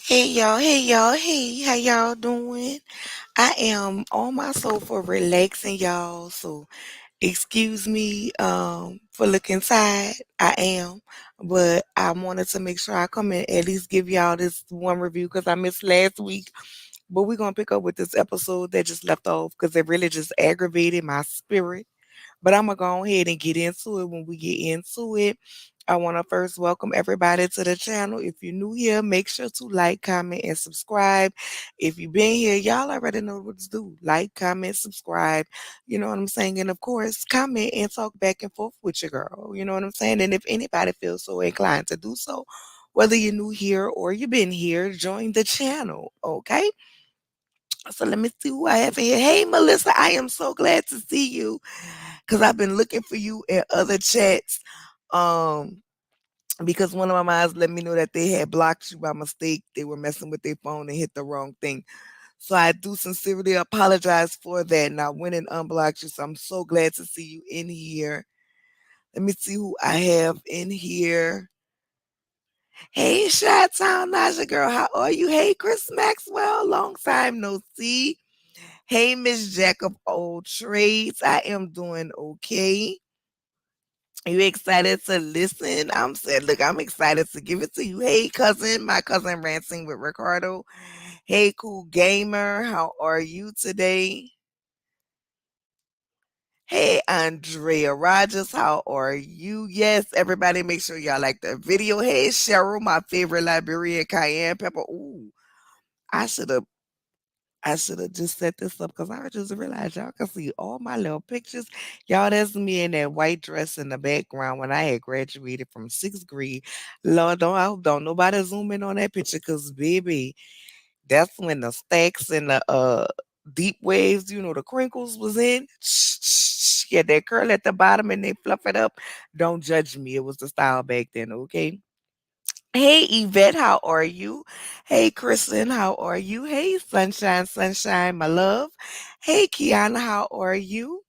Hey, how y'all doing? I am on my sofa relaxing, y'all. So excuse me for looking tired. I am, but I wanted to make sure I come and at least give y'all this one review because I missed last week. But we're gonna pick up with this episode that just left off because it really just aggravated my spirit. But I'm gonna go ahead and get into it. When we get into it, I want to first welcome everybody to the channel. If you're new here, make sure to like, comment, and subscribe. If you've been here, y'all already know what to do. Like, comment, subscribe. You know what I'm saying? And of course, comment and talk back and forth with your girl. You know what I'm saying? And if anybody feels so inclined to do so, whether you're new here or you've been here, join the channel. Okay? So let me see who I have in here. Hey, Melissa, I am so glad to see you because I've been looking for you in other chats. Um, because one of my moms let me know that they had blocked you by mistake. They were messing with their phone and hit the wrong thing. So I do sincerely apologize for that. And I went and unblocked you. So I'm so glad to see you in here. Let me see who I have in here. Hey, Shot Town Naja girl, how are you? Hey, Chris Maxwell, long time no see. Hey, Miss Jack of all trades, I am doing okay. You excited to listen? I'm saying, look, I'm excited to give it to you. Hey, cousin, my cousin ranting with Ricardo. Hey, cool gamer, how are you today? Hey, Andrea Rogers, how are you? Yes, everybody, make sure y'all like the video. Hey, Cheryl, my favorite Liberian cayenne pepper. Ooh, I should have I should have just set this up because I just realized y'all can see all my little pictures. Y'all, that's me in that white dress in the background when I had graduated from sixth grade. Lord, I hope don't nobody zoom in on that picture because, baby, that's when the stacks and the deep waves, the crinkles was in. Yeah, that curl at the bottom and they fluff it up. Don't judge me. It was the style back then, okay? Hey Yvette, how are you? Hey Kristen, how are you? Hey Sunshine, my love. Hey Kiana, how are you?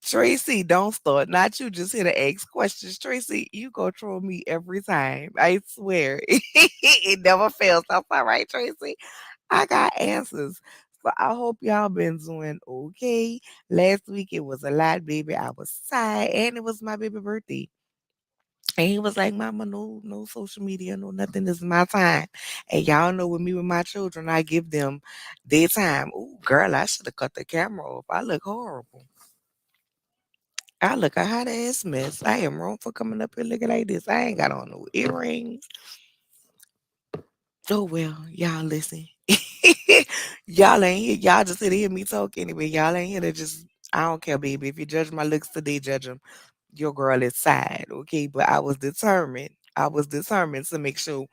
Tracy, don't start. Not you, just here to ask questions. Tracy, you go troll me every time. I swear. It never fails. That's all right, Tracy. I got answers. So I hope y'all been doing okay. Last week it was a lot, baby. I was tired and it was my baby birthday. And he was like, Mama, no social media, no nothing. This is my time. And y'all know with me with my children, I give them their time. Ooh, girl, I should have cut the camera off. I look horrible. I look a hot ass mess. I am wrong for coming up here looking like this. I ain't got on no earrings. Oh well, y'all listen. Y'all ain't here. Y'all just here to hear me talk anyway. Y'all ain't here to just I don't care, baby. If you judge my looks today, judge them. Your girl is sad, okay? But I was determined. I was determined to make sure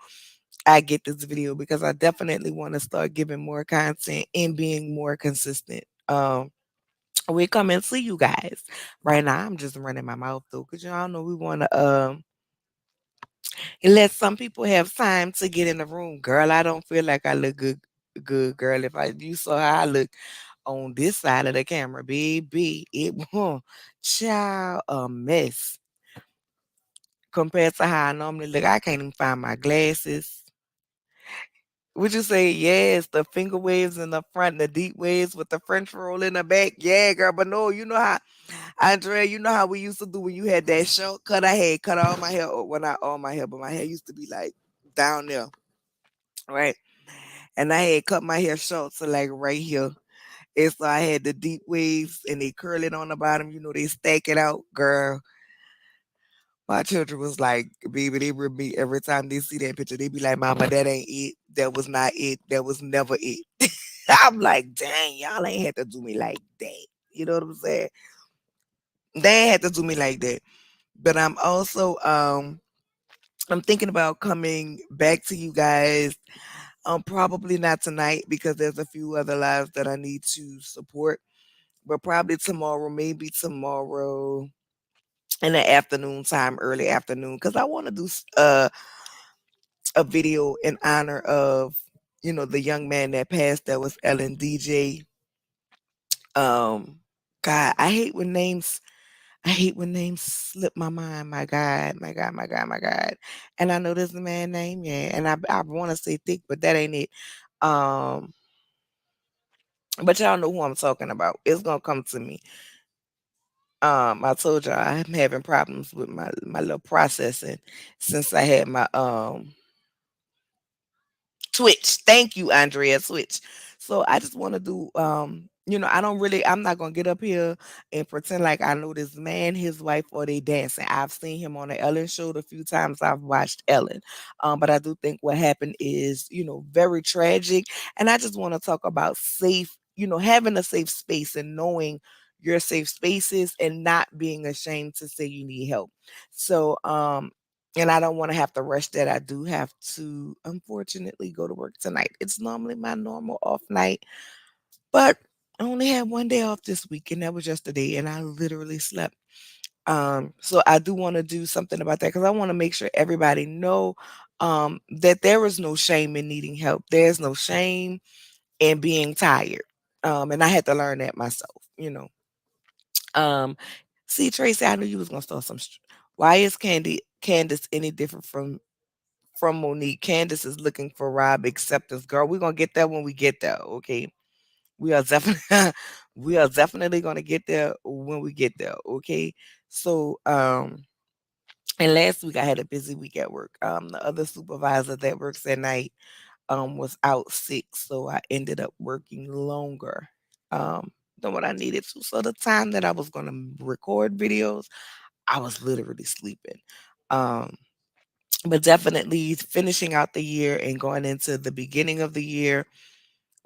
I get this video because I definitely want to start giving more content and being more consistent. We come and see you guys. Right now, I'm just running my mouth though, because y'all know we want to let some people have time to get in the room. Girl, I don't feel like I look good, girl. If I you saw how I look on this side of the camera, baby, it child a mess compared to how I normally look. I can't even find my glasses. Would you say yes? The finger waves in the front, the deep waves with the French roll in the back. Yeah, girl. But no, you know how, Andrea, you know how we used to do when you had that shortcut. I had cut all my hair, well, not all my hair, but my hair used to be like down there, right? And I had cut my hair short, so like right here. And so I had the deep waves and they curl it on the bottom. They stack it out, girl. My children was like, baby, they rip me every time they see that picture. They be like, Mama, that ain't it. That was not it. That was never it. I'm like, dang, y'all ain't had to do me like that. You know what I'm saying? They ain't had to do me like that. But I'm thinking about coming back to you guys. Probably not tonight because there's a few other lives that I need to support. But probably tomorrow, maybe tomorrow in the afternoon time, early afternoon, because I want to do a video in honor of the young man that passed that was Ellen DJ. Um, God, I hate when names. I hate when names slip my mind. My God, my God, my God, my God. And I know there's a man name, yeah. And I want to say thick, but that ain't it. Um, but y'all know who I'm talking about. It's gonna come to me. I told y'all I'm having problems with my little processing since I had my Twitch. Thank you, Andrea. Switch. So I just want to do I'm not gonna get up here and pretend like I know this man, his wife, or they dancing. I've seen him on the Ellen show the few times I've watched Ellen. But I do think what happened is, very tragic. And I just want to talk about safe, having a safe space and knowing your safe spaces and not being ashamed to say you need help. So and I don't wanna have to rush that. I do have to, unfortunately, go to work tonight. It's normally my normal off night, but I only had 1 day off this week, and that was yesterday, and I literally slept. So I do wanna do something about that because I wanna make sure everybody know, that there is no shame in needing help. There's no shame in being tired. And I had to learn that myself. Um, see, Tracy, I knew you was gonna start some why is Candace any different from Monique? Candace is looking for Rob acceptance. Girl, we're gonna get there when we get there, okay? We are definitely we are definitely gonna get there when we get there, okay? So and last week I had a busy week at work. The other supervisor that works at night was out sick, so I ended up working longer um than what I needed to. So the time that I was gonna record videos, I was literally sleeping. Um but definitely finishing out the year and going into the beginning of the year,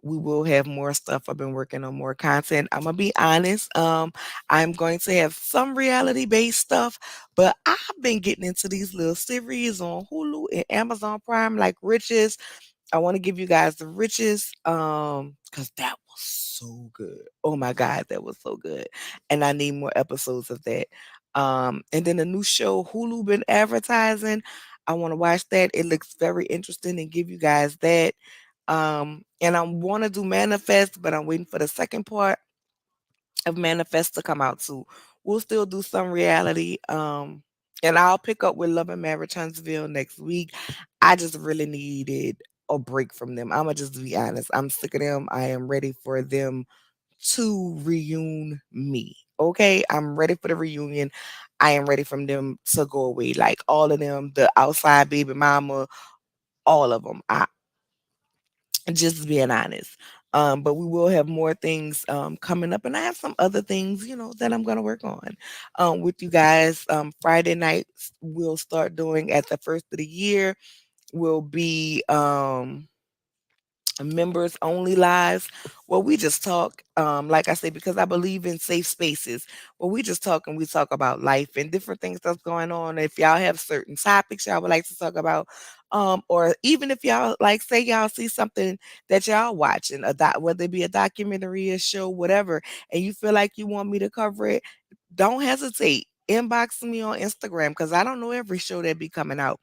we will have more stuff. I've been working on more content. I'm gonna be honest. I'm going to have some reality based stuff, but I've been getting into these little series on Hulu and Amazon Prime, like Riches. I want to give you guys the Riches, because that was so good. Oh my God, that was so good, and I need more episodes of that. And then a new show Hulu been advertising. I want to watch that. It looks very interesting and give you guys that. And I want to do Manifest, but I'm waiting for the second part of Manifest to come out too. We'll still do some reality. And I'll pick up with Love and Marriage Huntsville next week. I just really needed a break from them. I'ma just be honest. I'm sick of them. I am ready for them to reunion me. Okay, I'm ready for the reunion. I am ready from them to go away. Like all of them, the outside baby mama, all of them. I just being honest. But we will have more things coming up, and I have some other things, that I'm gonna work on with you guys. Friday nights we'll start doing at the first of the year. Will be members only lives where we just talk, like I say, because I believe in safe spaces where we just talk and we talk about life and different things that's going on. If y'all have certain topics y'all would like to talk about, or even if y'all like say y'all see something that y'all watching, whether it be a documentary, a show, whatever, and you feel like you want me to cover it, don't hesitate. Inbox me on Instagram because I don't know every show that be coming out.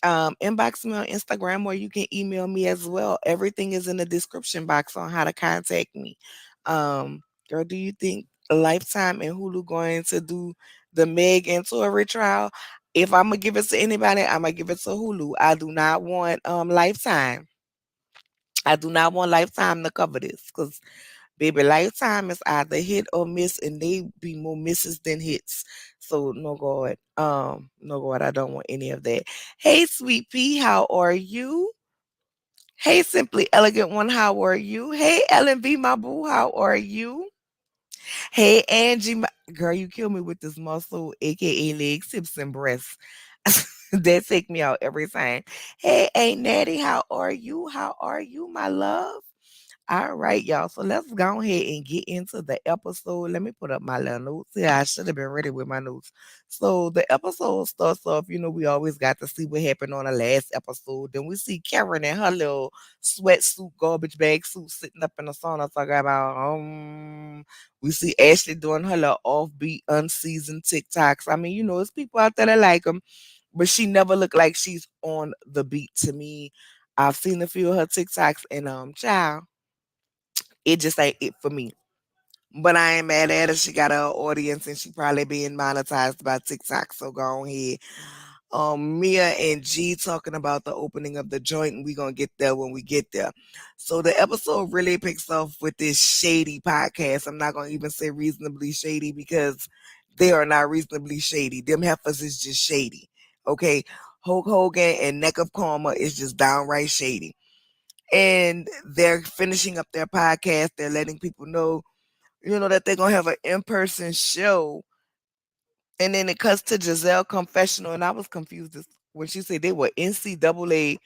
Inbox me on Instagram or you can email me as well. Everything is in the description box on how to contact me. Girl, do you think Lifetime and Hulu going to do the Meg and Tory trial? If I'm gonna give it to anybody, I'm gonna give it to Hulu. I do not want Lifetime. I do not want Lifetime to cover this because baby, Lifetime is either hit or miss, and they be more misses than hits. So no God, no God, I don't want any of that. Hey, sweet pea, how are you? Hey, simply elegant one, how are you? Hey, Ellen B, my boo, how are you? Hey, Angie, girl, you kill me with this muscle, aka legs, hips, and breasts. That take me out every time. Hey, Aunt Natty, how are you? How are you, my love? All right, y'all. So let's go ahead and get into the episode. Let me put up my little notes here. I should have been ready with my notes. So the episode starts off, we always got to see what happened on the last episode. Then we see Karen in her little sweatsuit, garbage bag suit sitting up in the sauna talking about we see Ashley doing her little offbeat, unseasoned TikToks. I mean, it's people out there that like them, but she never looked like she's on the beat to me. I've seen a few of her TikToks and child, it just ain't it for me. But I ain't mad at her. She got her audience and she probably being monetized by TikTok. So go on ahead. Mia and G talking about the opening of the joint, and we gonna get there when we get there. So the episode really picks off with this shady podcast. I'm not gonna even say reasonably shady because they are not reasonably shady. Them heifers is just shady. Okay. Hulk Hogan and Neck of Karma is just downright shady. And they're finishing up their podcast. They're letting people know, that they're gonna have an in-person show. And then it cuts to Giselle confessional, and I was confused when she said they were NCAA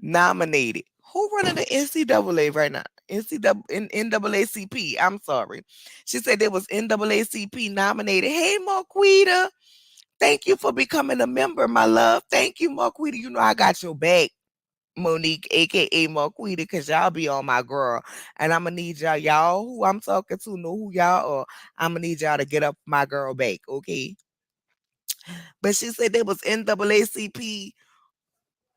nominated. Who running the NCAA right now? NAACP. I'm sorry. She said they was NAACP nominated. Hey, Marquita. Thank you for becoming a member, my love. Thank you, Marquita. You know I got your back, Monique, aka Marquita, because y'all be on my girl. And I'm gonna need y'all who I'm talking to know who y'all are. I'm gonna need y'all to get up my girl back, okay? But she said they was NAACP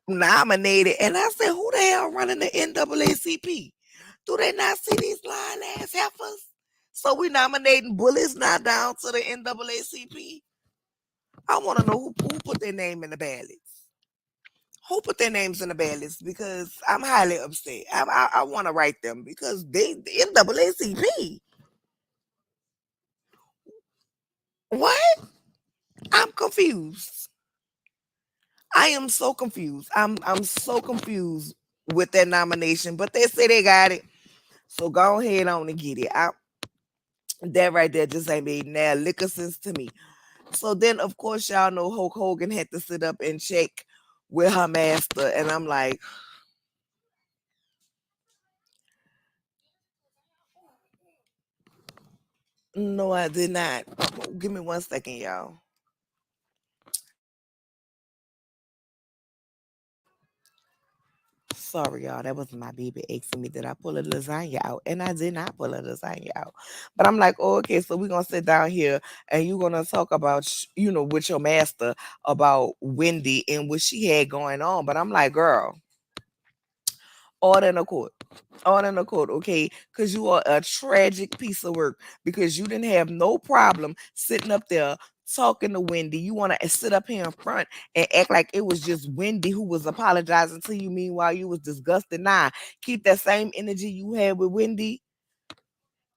nominated. And I said, who the hell running the NAACP? Do they not see these lying ass heifers? So we nominating bullies now down to the NAACP. I want to know who put their name in the ballots. Who put their names in the ballots? Because I'm highly upset. I want to write them because the NAACP. What? I'm confused. I am so confused. I'm so confused with that nomination, but they say they got it. So go ahead on and get it. That right there just ain't made now liquor sense to me. So then, of course, y'all know Hulk Hogan had to sit up and check with her master, and I'm like, no, I did not. Give me 1 second, y'all. Sorry, y'all. That was my baby asking me did I pull a lasagna out, and I did not pull a lasagna out. But I'm like, oh, okay, so we're gonna sit down here and you're gonna talk about, with your master about Wendy and what she had going on. But I'm like, girl, order in a court, order in a court, okay? Because you are a tragic piece of work because you didn't have no problem sitting up there talking to Wendy. You want to sit up here in front and act like it was just Wendy who was apologizing to you. Meanwhile, you was disgusted. Nah, keep that same energy you had with Wendy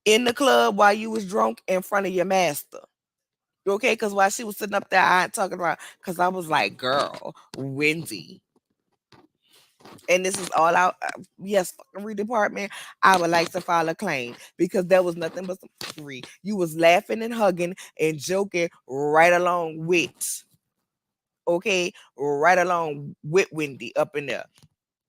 in the club while you was drunk in front of your master. Okay, because while she was sitting up there, I ain't talking about, because I was like, girl, Wendy. And this is all out. Yes, fuckery department. I would like to file a claim because there was nothing but some fuckery. You was laughing and hugging and joking right along with, okay, right along with Wendy up in there.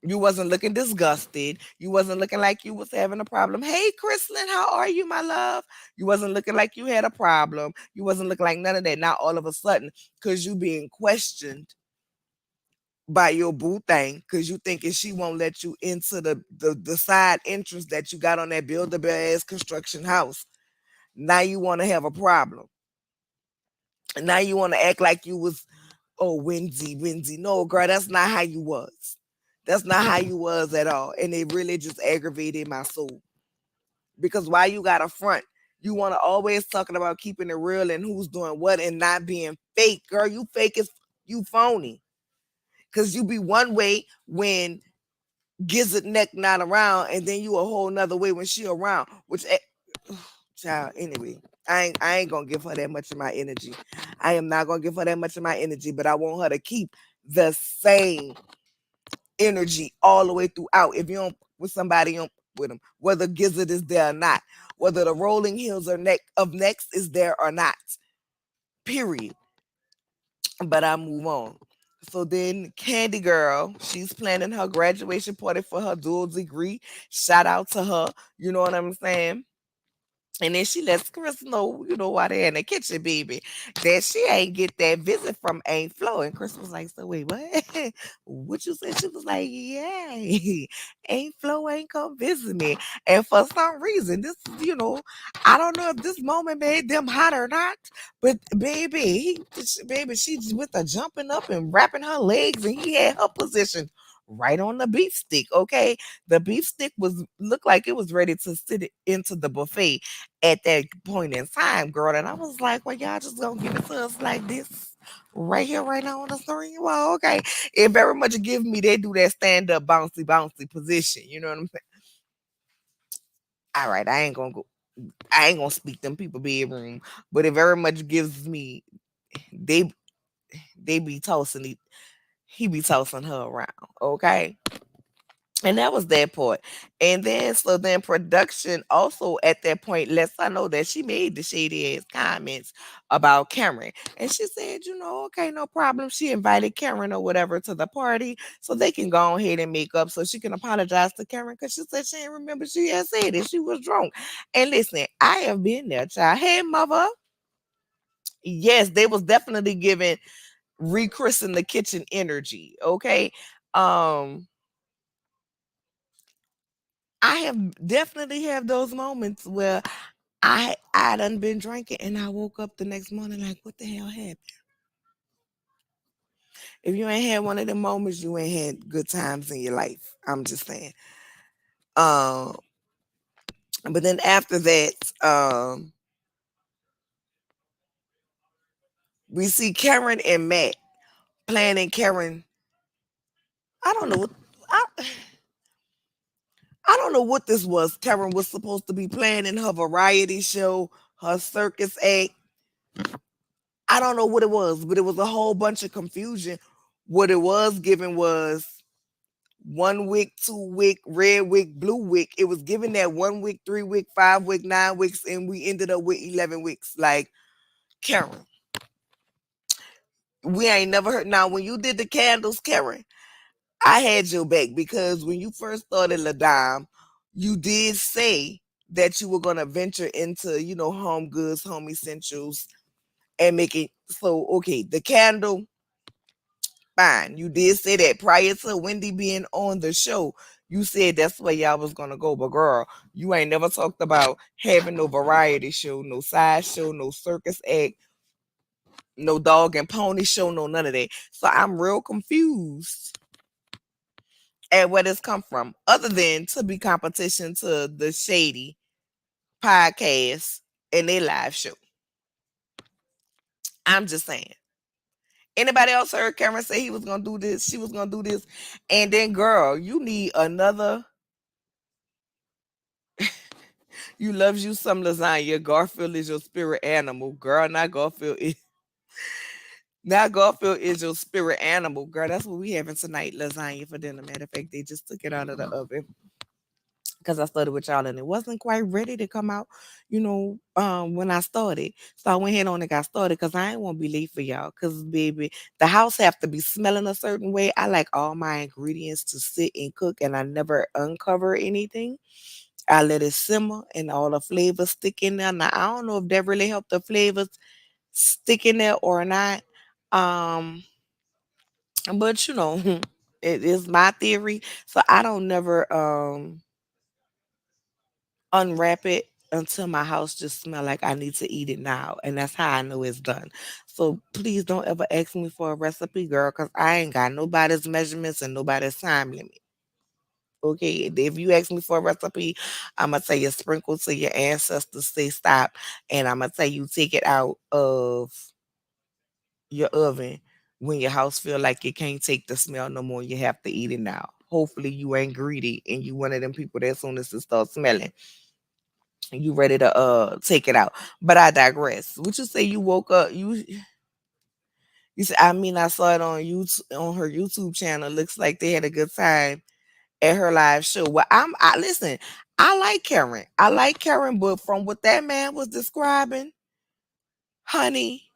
You wasn't looking disgusted. You wasn't looking like you was having a problem. Hey, Chrislyn, how are you, my love? You wasn't looking like you had a problem. You wasn't looking like none of that. Now all of a sudden, because you being questioned by your boo thing, because you thinking she won't let you into the side entrance that you got on that build-a-bear ass construction house. Now you want to have a problem. Now you want to act like you was, oh, Wendy. No, girl, that's not how you was. That's not how you was at all. And it really just aggravated my soul. Because why you got a front? You want to always talking about keeping it real and who's doing what and not being fake. Girl, you fake as you phony. Cause you be one way when Gizzard neck not around, and then you a whole nother way when she around. Which, child, anyway, I ain't gonna give her that much of my energy. I am not gonna give her that much of my energy, but I want her to keep the same energy all the way throughout. If you don't with somebody, you don't with them, whether Gizzard is there or not, whether the rolling hills or neck of next is there or not. Period. But I move on. So then Candy Girl, she's planning her graduation party for her dual degree. Shout out to her. You know what I'm saying? And then she lets Chris know, why they're in the kitchen, baby, that she ain't get that visit from Aunt Flo. And Chris was like, so wait, what? What you said? She was like, yeah, Aunt Flo ain't come visit me. And for some reason, this, I don't know if this moment made them hot or not, but baby, she's with the jumping up and wrapping her legs, and he had her position right on the beef stick. Okay, the beef stick was looked like it was ready to into the buffet at that point in time, girl. And I was like, well, y'all just gonna give it to us like this right here, right now on the screen. Well, okay, it very much give me they do that stand up bouncy bouncy position. You know what I'm saying? All right, I ain't gonna speak them people bedroom, but it very much gives me they they be tossing he be tossing her around. Okay. And that was that part. And then so then production also at that point lets I know that she made the shady ass comments about Karen. And she said, you know, okay, no problem. She invited Karen or whatever to the party so they can go ahead and make up so she can apologize to Karen because she said she didn't remember she had said it. She was drunk. And listen, I have been there, child. Hey, mother. Yes, they was definitely giving rechristen the kitchen energy. Okay. Um, I have definitely have those moments where I done been drinking and I woke up the next morning like, what the hell happened? If you ain't had one of them moments, you ain't had good times in your life. I'm just saying. Um, but then after that, we see Karen and Matt planning Karen. I don't know what I, I don't know what this was. Karen was supposed to be planning her variety show, her circus act. I don't know what it was, but it was a whole bunch of confusion. What it was given was 1 week, 2 week, red week, blue week. It was given that 1 week, 3 week, 5 week, 9 weeks, and we ended up with 11 weeks. Like, Karen, we ain't never heard. Now, when you did the candles, Karen, I had your back because when you first started La Dame, you did say that you were going to venture into, home goods, home essentials, and make it. So, okay, the candle, fine. You did say that prior to Wendy being on the show. You said that's where y'all was gonna go, but girl, you ain't never talked about having no variety show, no side show, no circus act, no dog and pony show, no none of that. So I'm real confused at where this come from, other than to be competition to the Shady podcast and their live show. I'm just saying. Anybody else heard Cameron say he was gonna do this? She was gonna do this, and then girl, you need another. You loves you some lasagna. Garfield is your spirit animal, girl. Not Garfield is your spirit animal, girl. That's what we having tonight. Lasagna for dinner. Matter of fact, they just took it out of the oven because I started with y'all and it wasn't quite ready to come out. When I started, so I went ahead on and got started because I ain't want to be late for y'all. Cause baby, the house have to be smelling a certain way. I like all my ingredients to sit and cook, and I never uncover anything. I let it simmer and all the flavors stick in there. Now I don't know if that really helped the flavors stick in there or not. Um, but it is my theory. So I don't never unwrap it until my house just smell like I need to eat it now. And that's how I know it's done. So please don't ever ask me for a recipe, girl, because I ain't got nobody's measurements and nobody's time limit. Okay, if you ask me for a recipe, I'm gonna tell you sprinkle to your ancestors, say stop, and I'm gonna tell you take it out of your oven when your house feel like it can't take the smell no more. You have to eat it now. Hopefully you ain't greedy and you one of them people that as soon as it starts smelling, you ready to take it out. But I digress. Would you say you woke up? You said, I mean, I saw it on YouTube on her YouTube channel. Looks like they had a good time at her live show. Well, I listen, I like Karen. I like Karen, but from what that man was describing, honey,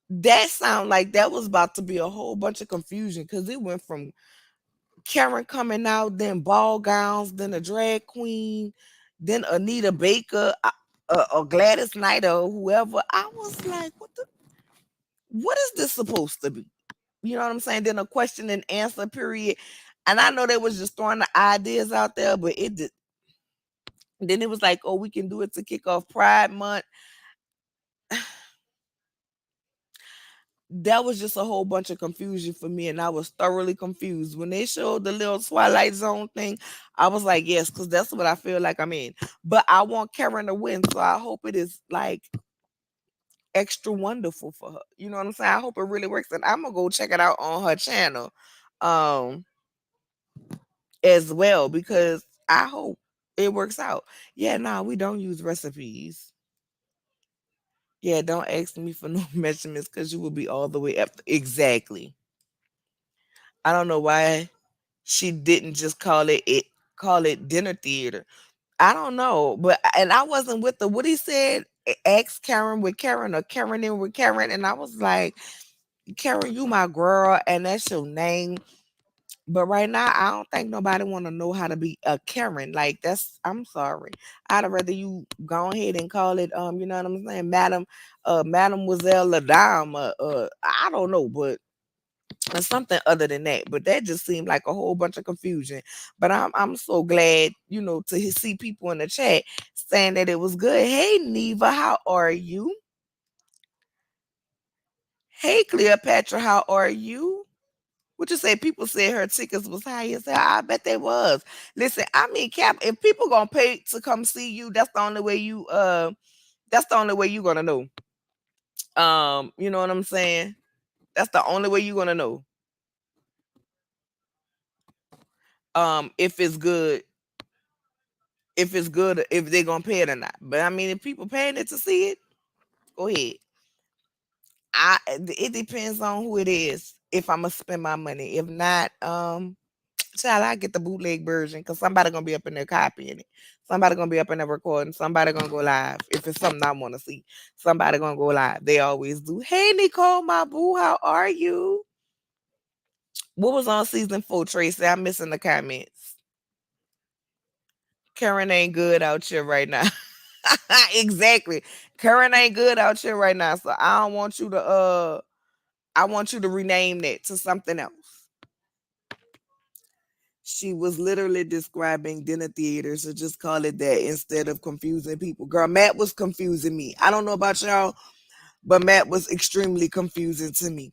that sound like that was about to be a whole bunch of confusion because it went from Karen coming out, then ball gowns, then a drag queen, then Anita Baker, or Gladys Knight, or whoever. I was like, what is this supposed to be? You know what I'm saying? Then a question and answer period. And I know they was just throwing the ideas out there, but it did. Then it was like, oh, we can do it to kick off Pride Month. that was just a whole bunch of confusion for me, and I was thoroughly confused when they showed the little Twilight Zone thing. I was like, yes, because that's what I feel like I'm in. But I want Karen to win, so I hope it is like extra wonderful for her. You know what I'm saying? I hope it really works, and I'm gonna go check it out on her channel, um, as well because I hope it works out. Yeah, nah, we don't use recipes. Yeah, don't ask me for no measurements because you will be all the way up. Exactly. I don't know why she didn't just call it dinner theater. I don't know, but and I wasn't with the what he said. Ask Karen with Karen or Karen in with Karen, and I was like, Karen, you my girl, and that's your name. But right now, I don't think nobody want to know how to be a Karen. Like that's, I'm sorry. I'd rather you go ahead and call it, you know what I'm saying, Madam, Mademoiselle Ladame, I don't know, but or something other than that. But that just seemed like a whole bunch of confusion. But I'm so glad, to see people in the chat saying that it was good. Hey Neva, how are you? Hey Cleopatra, how are you? What you say? People said her tickets was high as hell. I bet they was. Listen, I mean, Cap, if people gonna pay to come see you, that's the only way that's the only way you gonna know. You know what I'm saying? That's the only way you gonna know. If it's good, if they're gonna pay it or not. But I mean, if people paying it to see it, go ahead. It depends on who it is. If I'm gonna spend my money, if not, child, I get the bootleg version because somebody gonna be up in there copying it. Somebody gonna be up in there recording. Somebody gonna go live. If it's something I want to see, somebody gonna go live. They always do. Hey Nicole, my boo, how are you? What was on season 4, Tracy? I'm missing the comments. Karen ain't good out here right now. Exactly. Karen ain't good out here right now. So I don't want you to I want you to rename that to something else. She was literally describing dinner theater, so just call it that instead of confusing people. Girl, Matt was confusing me. I don't know about y'all, but Matt was extremely confusing to me.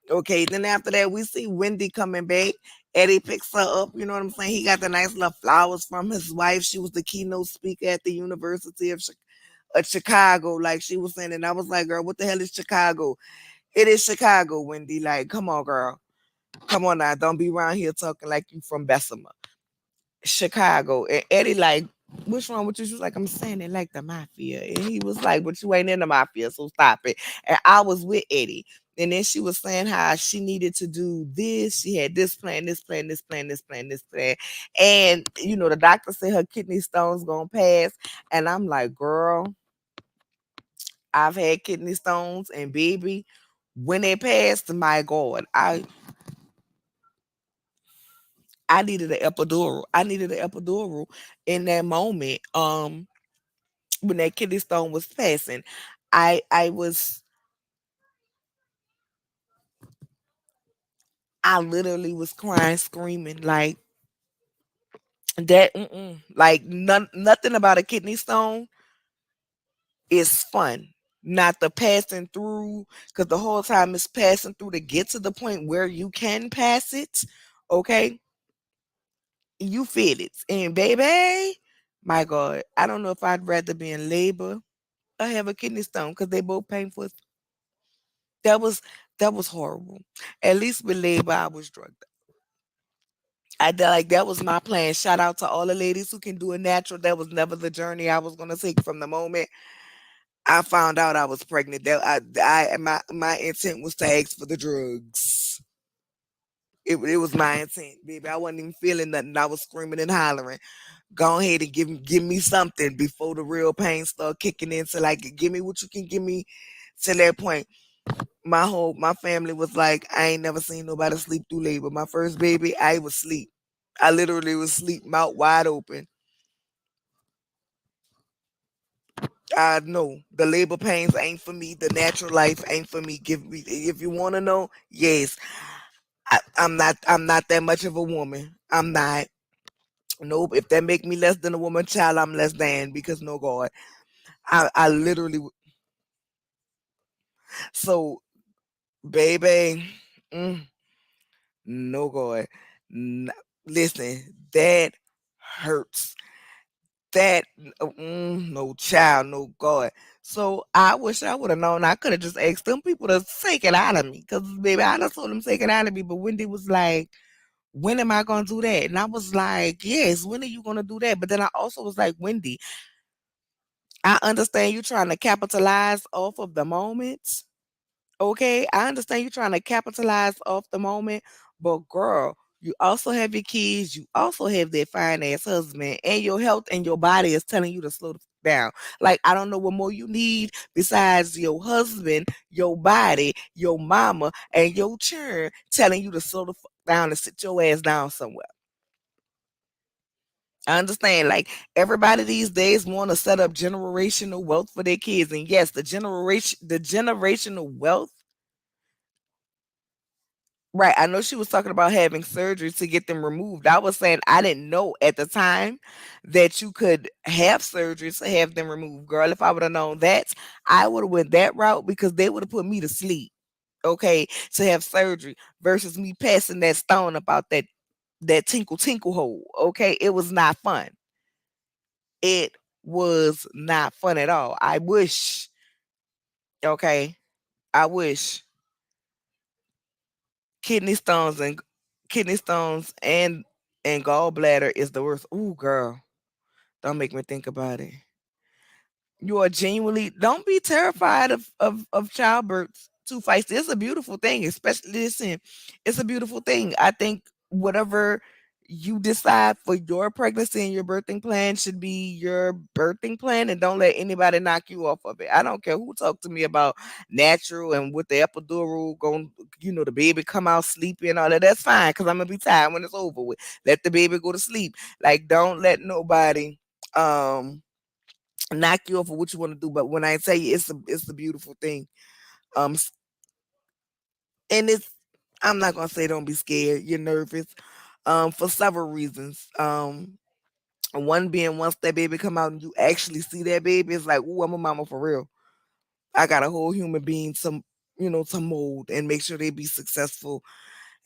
Okay, then after that, we see Wendy coming back. Eddie picks her up. You know what I'm saying? He got the nice little flowers from his wife. She was the keynote speaker at the University of Chicago, like she was saying. And I was like, girl, what the hell is Chicago? It is Chicago, Wendy. Like, come on, girl. Come on now. Don't be around here talking like you from Bessemer. Chicago. And Eddie, like, what's wrong with you? She was like, I'm saying it like the mafia. And he was like, but you ain't in the mafia, so stop it. And I was with Eddie. And then she was saying how she needed to do this. She had this plan, this plan, this plan, this plan, this plan. And, the doctor said her kidney stone's going to pass. And I'm like, girl, I've had kidney stones. And baby, when they passed, my God, I needed an epidural. I needed an epidural in that moment. When that kidney stone was passing, I was I literally was crying, screaming like that. Like nothing about a kidney stone is fun. Not the passing through, because the whole time it's passing through to get to the point where you can pass it. Okay, you feel it, and baby, my God, I don't know if I'd rather be in labor or have a kidney stone because they both painful. That was that was horrible. At least with labor, I was drugged. Like that was my plan. Shout out to all the ladies who can do a natural. That was never the journey I was gonna take from the moment I found out I was pregnant. That my intent was to ask for the drugs. It was my intent, baby. I wasn't even feeling nothing. I was screaming and hollering. Go ahead and give me something before the real pain start kicking in. So like, give me what you can give me to that point. My family was like, I ain't never seen nobody sleep through labor. My first baby, I was asleep. I literally was asleep, mouth wide open. I know the labor pains ain't for me. The natural life ain't for me. Give me if you want to know. Yes, I'm not that much of a woman. I'm not. Nope. If that make me less than a woman, child, I'm less than because no God. I literally so baby. Mm, no God. N- Listen, that hurts. That no child, no God. So I wish I would have known. I could have just asked them people to take it out of me, because baby, I just told them to take it out of me. But Wendy was like, "When am I gonna do that?" And I was like, "Yes, when are you gonna do that?" But then I also was like, "Wendy, I understand you trying to capitalize off of the moment. Okay, I understand you trying to capitalize off the moment, but girl, you also have your kids, you also have that fine ass husband, and your health and your body is telling you to slow the down. Like, I don't know what more you need besides your husband, your body, your mama, and your children telling you to slow the down and sit your ass down somewhere. I understand, like everybody these days want to set up generational wealth for their kids, and yes, the generational wealth. Right. I know she was talking about having surgery to get them removed. I was saying I didn't know at the time that you could have surgery to have them removed. Girl, if I would have known that, I would have went that route, because they would have put me to sleep. Okay, to have surgery versus me passing that stone about that tinkle tinkle hole. Okay, it was not fun. It was not fun at all. I wish. Okay, I wish kidney stones and kidney stones and gallbladder is the worst. Ooh, girl, don't make me think about it. You are genuinely, don't be terrified of childbirth too feisty. It's a beautiful thing, especially, listen, it's a beautiful thing. I think whatever you decide for your pregnancy and your birthing plan should be your birthing plan, and don't let anybody knock you off of it. I don't care who talk to me about natural and with the epidural going, the baby come out sleepy and all that. That's fine, because I'm gonna be tired when it's over with. Let the baby go to sleep. Like, don't let nobody um knock you off of what you want to do. But when I tell you, it's a beautiful thing. Um, and it's, I'm not gonna say don't be scared. You're nervous, for several reasons. One being, once that baby come out and you actually see that baby, it's like, ooh, I'm a mama for real. I got a whole human being to mold and make sure they be successful,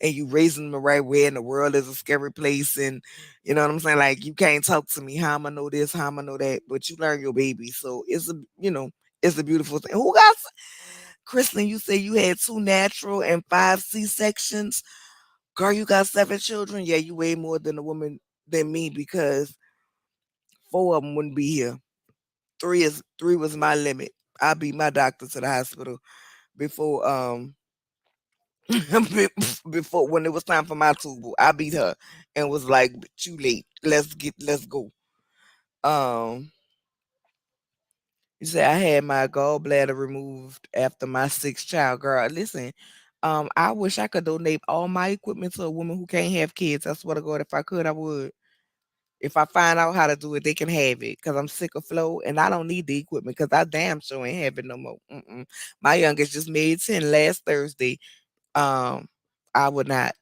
and you raising them the right way, and the world is a scary place, and you know what I'm saying? Like, you can't talk to me, how am I know this, how am I know that, but you learn your baby. So it's a beautiful thing. Who got Kristen, you say you had 2 natural and 5 C-sections. Girl, you got 7 children. Yeah, you weigh more than a woman than me, because 4 of them wouldn't be here. 3 was my limit. I beat my doctor to the hospital before before, when it was time for my tubal. I beat her and was like, "Too late. Let's go." Um, you say I had my gallbladder removed after my 6th child. Girl, listen. I wish I could donate all my equipment to a woman who can't have kids. I swear to God, if I could, I would. If I find out how to do it, they can have it, because I'm sick of flow and I don't need the equipment, because I damn sure ain't have it no more. Mm-mm. My youngest just made 10 last Thursday. Um, I would not.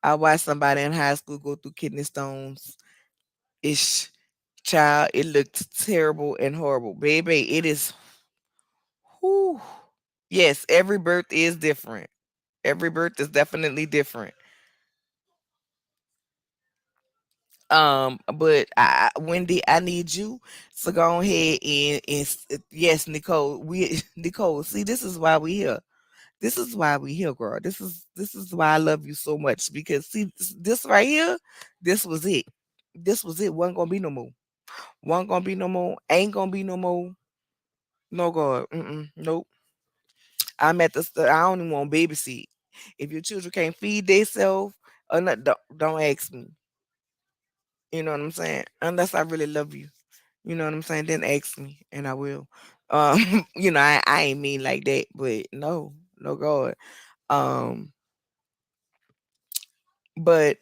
I watched somebody in high school go through kidney stones. Ish, child, it looked terrible and horrible. Baby, it is. Whew. Yes, every birth is different. Every birth is definitely different. But Wendy, I need you to go ahead yes, Nicole. We Nicole, see, this is why we here. This is why we here, girl. This is why I love you so much, because see, this right here, this was it. This was it. Wasn't gonna be no more. Wasn't gonna be no more. Ain't gonna be no more. No, God. Nope. I'm at the. I don't even want babysit. If your children can't feed themselves, or not, don't ask me. You know what I'm saying? Unless I really love you. You know what I'm saying? Then ask me, and I will. I ain't mean like that, but no, no, God. Um, but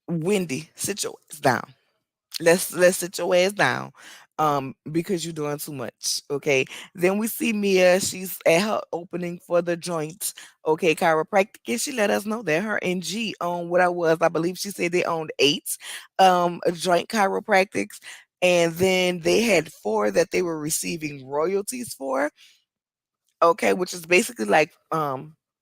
Wendy, sit your ass down. Let's sit your ass down. Because you're doing too much. Okay. Then we see Mia. She's at her opening for the joint. Okay, chiropractic. And she let us know that her and G own what I was. I believe she said they owned 8 joint chiropractics. And then they had 4 that they were receiving royalties for. okay, which is basically like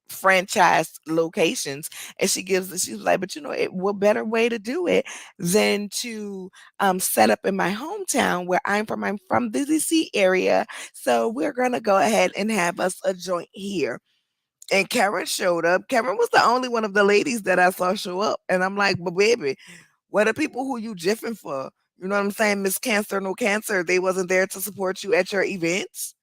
franchise locations. And she was like, but what better way to do it than to set up in my hometown where I'm from. I'm from the DC area. So we're gonna go ahead and have us a joint here. And Karen showed up. Karen was the only one of the ladies that I saw show up. And I'm like, but baby, what are people who you jiffing for? You know what I'm saying? Miss Cancer, no cancer. They wasn't there to support you at your events.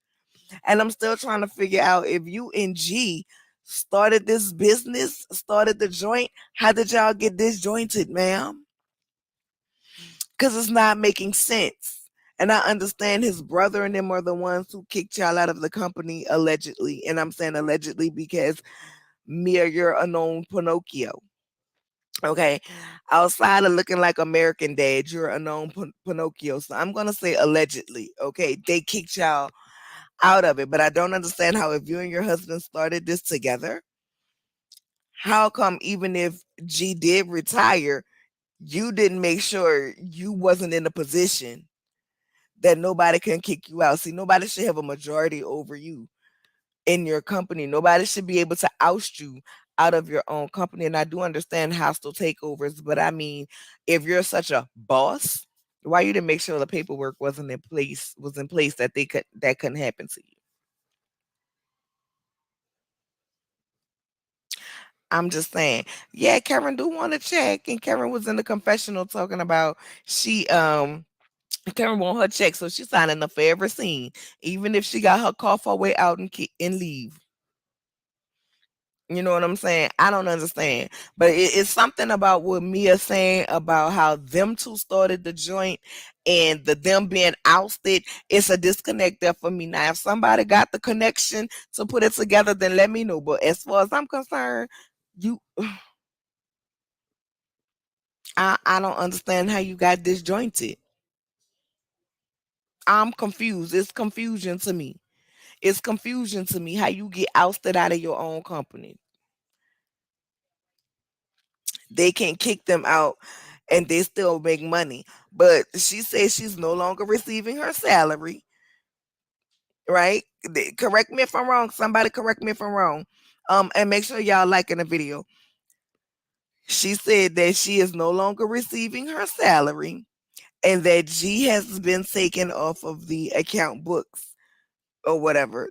And I'm still trying to figure out if you and G started this business, started the joint. How did y'all get disjointed, ma'am? Because it's not making sense. And I understand his brother and them are the ones who kicked y'all out of the company allegedly. And I'm saying allegedly because Mia, you're a known Pinocchio. Okay. Outside of looking like American Dad, you're a known Pinocchio. So I'm going to say allegedly. Okay. They kicked y'all out of it. But I don't understand how, if you and your husband started this together, how come even if G did retire, you didn't make sure you wasn't in a position that nobody can kick you out? See, nobody should have a majority over you in your company. Nobody should be able to oust you out of your own company. And I do understand hostile takeovers, but I mean, if you're such a boss, why you didn't make sure the paperwork was in place that that couldn't happen to you? I'm just saying. Yeah, Karen do want to check. And Karen was in the confessional talking about she Karen want her check, so she's signing up for every scene, even if she got her cough her way out and leave. You know what I'm saying? I don't understand. But it's something about what Mia saying about how them two started the joint and them being ousted. It's a disconnect there for me. Now, if somebody got the connection to put it together, then let me know. But as far as I'm concerned, you I don't understand how you got disjointed. I'm confused. It's confusion to me. It's confusion to me how you get ousted out of your own company. They can kick them out and they still make money. But she says she's no longer receiving her salary, right? Correct me if I'm wrong. Somebody correct me if I'm wrong. And make sure y'all liking the video. She said that she is no longer receiving her salary and that G has been taken off of the account books or whatever.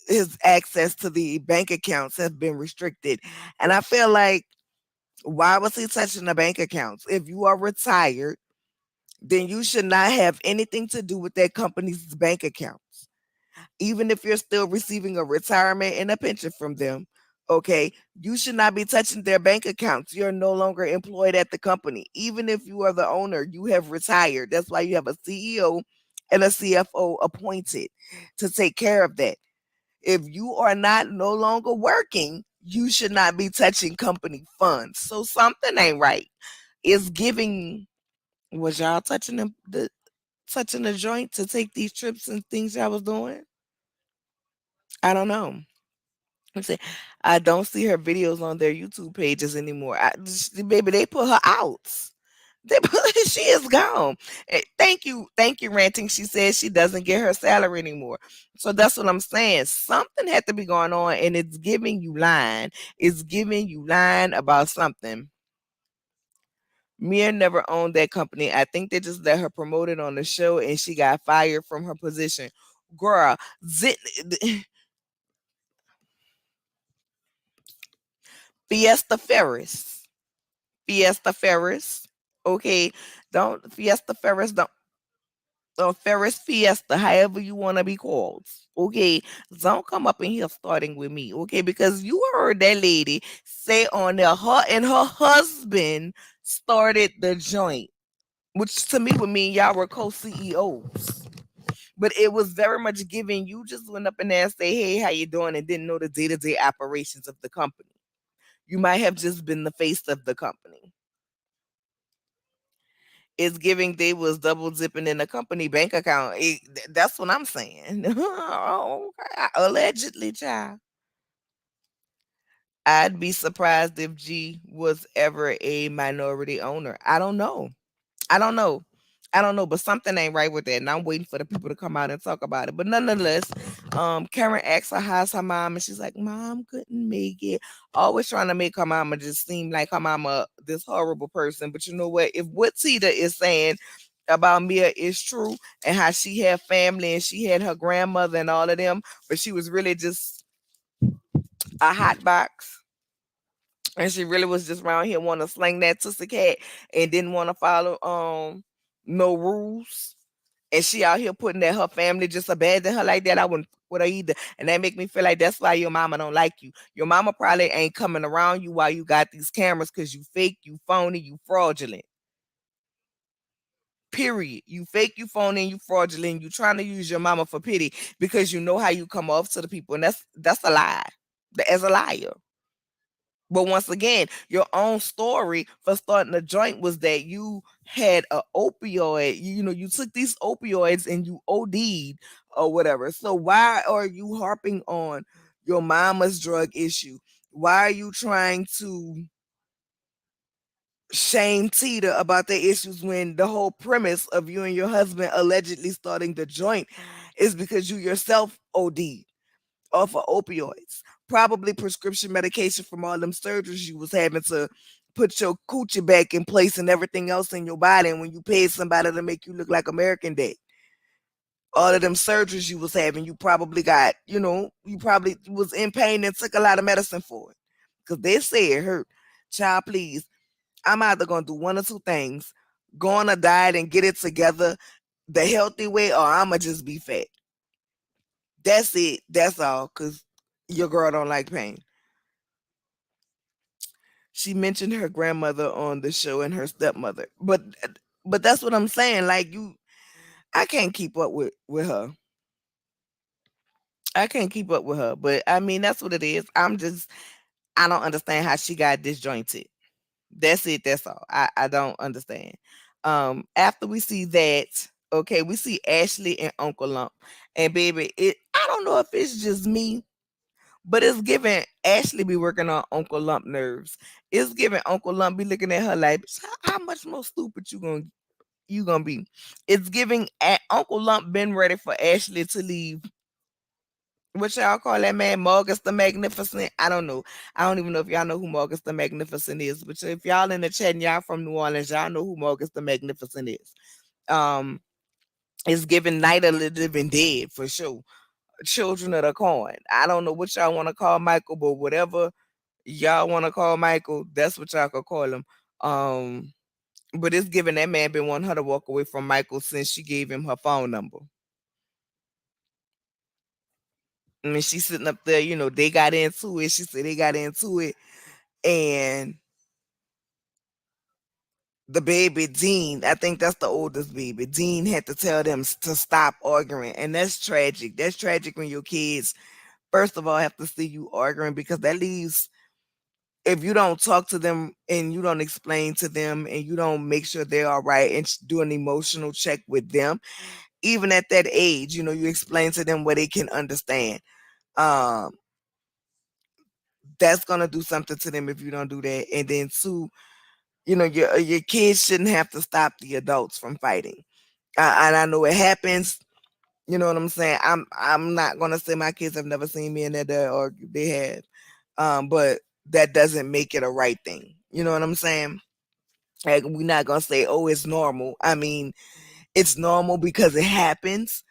His access to the bank accounts has been restricted. And I feel like, why was he touching the bank accounts? If you are retired, then you should not have anything to do with that company's bank accounts. Even if you're still receiving a retirement and a pension from them, okay, you should not be touching their bank accounts. You're no longer employed at the company. Even if you are the owner, you have retired. That's why you have a CEO and a CFO appointed to take care of that. If you are not no longer working, you should not be touching company funds. So something ain't right. It's giving. Was y'all touching the joint to take these trips and things y'all was doing? I don't know. I'm saying I don't see her videos on their YouTube pages anymore. Baby, they put her out. She is gone. Thank you, ranting. She says she doesn't get her salary anymore. So that's what I'm saying. Something had to be going on, and it's giving you line. It's giving you line about something. Mia never owned that company. I think they just let her promote it on the show, and she got fired from her position. Girl, Fiesta Ferris. Fiesta Ferris. Okay. Don't Fiesta Ferris. Don't Ferris Fiesta, however you want to be called. Okay. Don't come up in here starting with me. Okay. Because you heard that lady say on there, her and her husband started the joint, which to me would mean y'all were co CEOs. But it was very much given. You just went up in there and say, "Hey, how you doing?" and didn't know the day to day operations of the company. You might have just been the face of the company. It's giving they was double dipping in the company bank account. That's what I'm saying. Oh, okay. Allegedly, child. I'd be surprised if G was ever a minority owner. I don't know. I don't know. I don't know, but something ain't right with that, and I'm waiting for the people to come out and talk about it. But nonetheless, Karen asks her how's her mom, and she's like, "Mom couldn't make it." Always trying to make her mama just seem like her mama this horrible person. But you know what? If what Tita is saying about Mia is true, and how she had family and she had her grandmother and all of them, but she was really just a hot box. And she really was just around here wanting to sling that tussy cat and didn't want to follow no rules. And she out here putting that her family just abandoned her like that. I wouldn't with her either. And that make me feel like that's why your mama don't like you. Your mama probably ain't coming around you while you got these cameras because you fake, you phony, you fraudulent. Period. You fake, you phony, and you fraudulent. You trying to use your mama for pity because you know how you come off to the people, and that's a lie. As a liar. But once again, your own story for starting a joint was that you had a opioid. You took these opioids and you OD'd or whatever. So why are you harping on your mama's drug issue? Why are you trying to shame Tita about their issues when the whole premise of you and your husband allegedly starting the joint is because you yourself OD'd off of opioids, probably prescription medication from all them surgeries you was having to put your coochie back in place and everything else in your body. And when you paid somebody to make you look like American Dad, all of them surgeries you was having, you probably got, you probably was in pain and took a lot of medicine for it. Because they say it hurt. Child, please, I'm either going to do one or two things. Go on a diet and get it together the healthy way, or I'm going to just be fat. That's it. That's all. Because your girl don't like pain. She mentioned her grandmother on the show and her stepmother. But that's what I'm saying. Like I can't keep up with her. I can't keep up with her. But I mean that's what it is. I don't understand how she got disjointed. That's it. That's all. I don't understand. After we see that, okay, we see Ashley and Uncle Lump. And baby, I don't know if it's just me, but it's giving Ashley be working on Uncle Lump nerves. It's giving Uncle Lump be looking at her like, how much more stupid you gonna be? It's giving Uncle Lump been ready for Ashley to leave. What y'all call that man, Marcus the Magnificent? I don't know. I don't even know if y'all know who Marcus the Magnificent is. But if y'all in the chat and y'all from New Orleans, y'all know who Marcus the Magnificent is. Um, it's giving Night of the Living Dead for sure. Children of the Corn. I don't know what y'all want to call Michael, but whatever y'all want to call Michael, that's what y'all could call him. But it's giving that man been wanting her to walk away from Michael since she gave him her phone number. I mean, she's sitting up there, they got into it. She said they got into it. And the baby, Dean, I think that's the oldest baby. Dean had to tell them to stop arguing. And that's tragic. That's tragic when your kids, first of all, have to see you arguing because that leaves if you don't talk to them and you don't explain to them and you don't make sure they're all right and do an emotional check with them, even at that age, you explain to them what they can understand. Um, that's gonna do something to them if you don't do that. And then two, your kids shouldn't have to stop the adults from fighting. And I know it happens. You know what I'm saying? I'm not gonna say my kids have never seen me and their dad argue. They have, but that doesn't make it a right thing. You know what I'm saying? Like we're not gonna say, oh, it's normal. I mean, it's normal because it happens,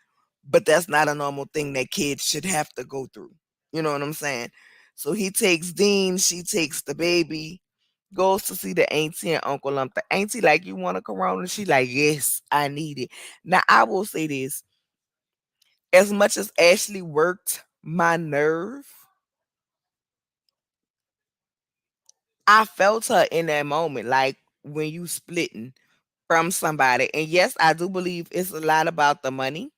but that's not a normal thing that kids should have to go through. You know what I'm saying? So he takes Dean, she takes the baby, goes to see the auntie and uncle Lump. The auntie like, you want a corona? She like, yes, I need it. Now I will say this: as much as Ashley worked my nerve, I felt her in that moment, like when you splitting from somebody. And yes, I do believe it's a lot about the money.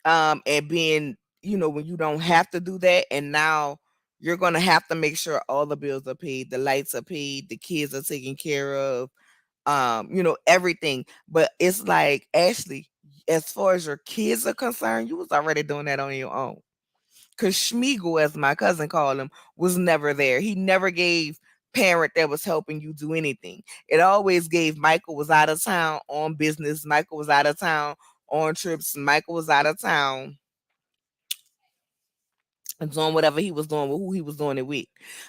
And being, when you don't have to do that, and now you're gonna have to make sure all the bills are paid, the lights are paid, the kids are taken care of, everything. But it's like, Ashley, as far as your kids are concerned, you was already doing that on your own. Cause Schmiegel, as my cousin called him, was never there. He never gave parent that was helping you do anything. It always gave Michael was out of town on business, Michael was out of town on trips, Michael was out of town and doing whatever he was doing with who he was doing it with.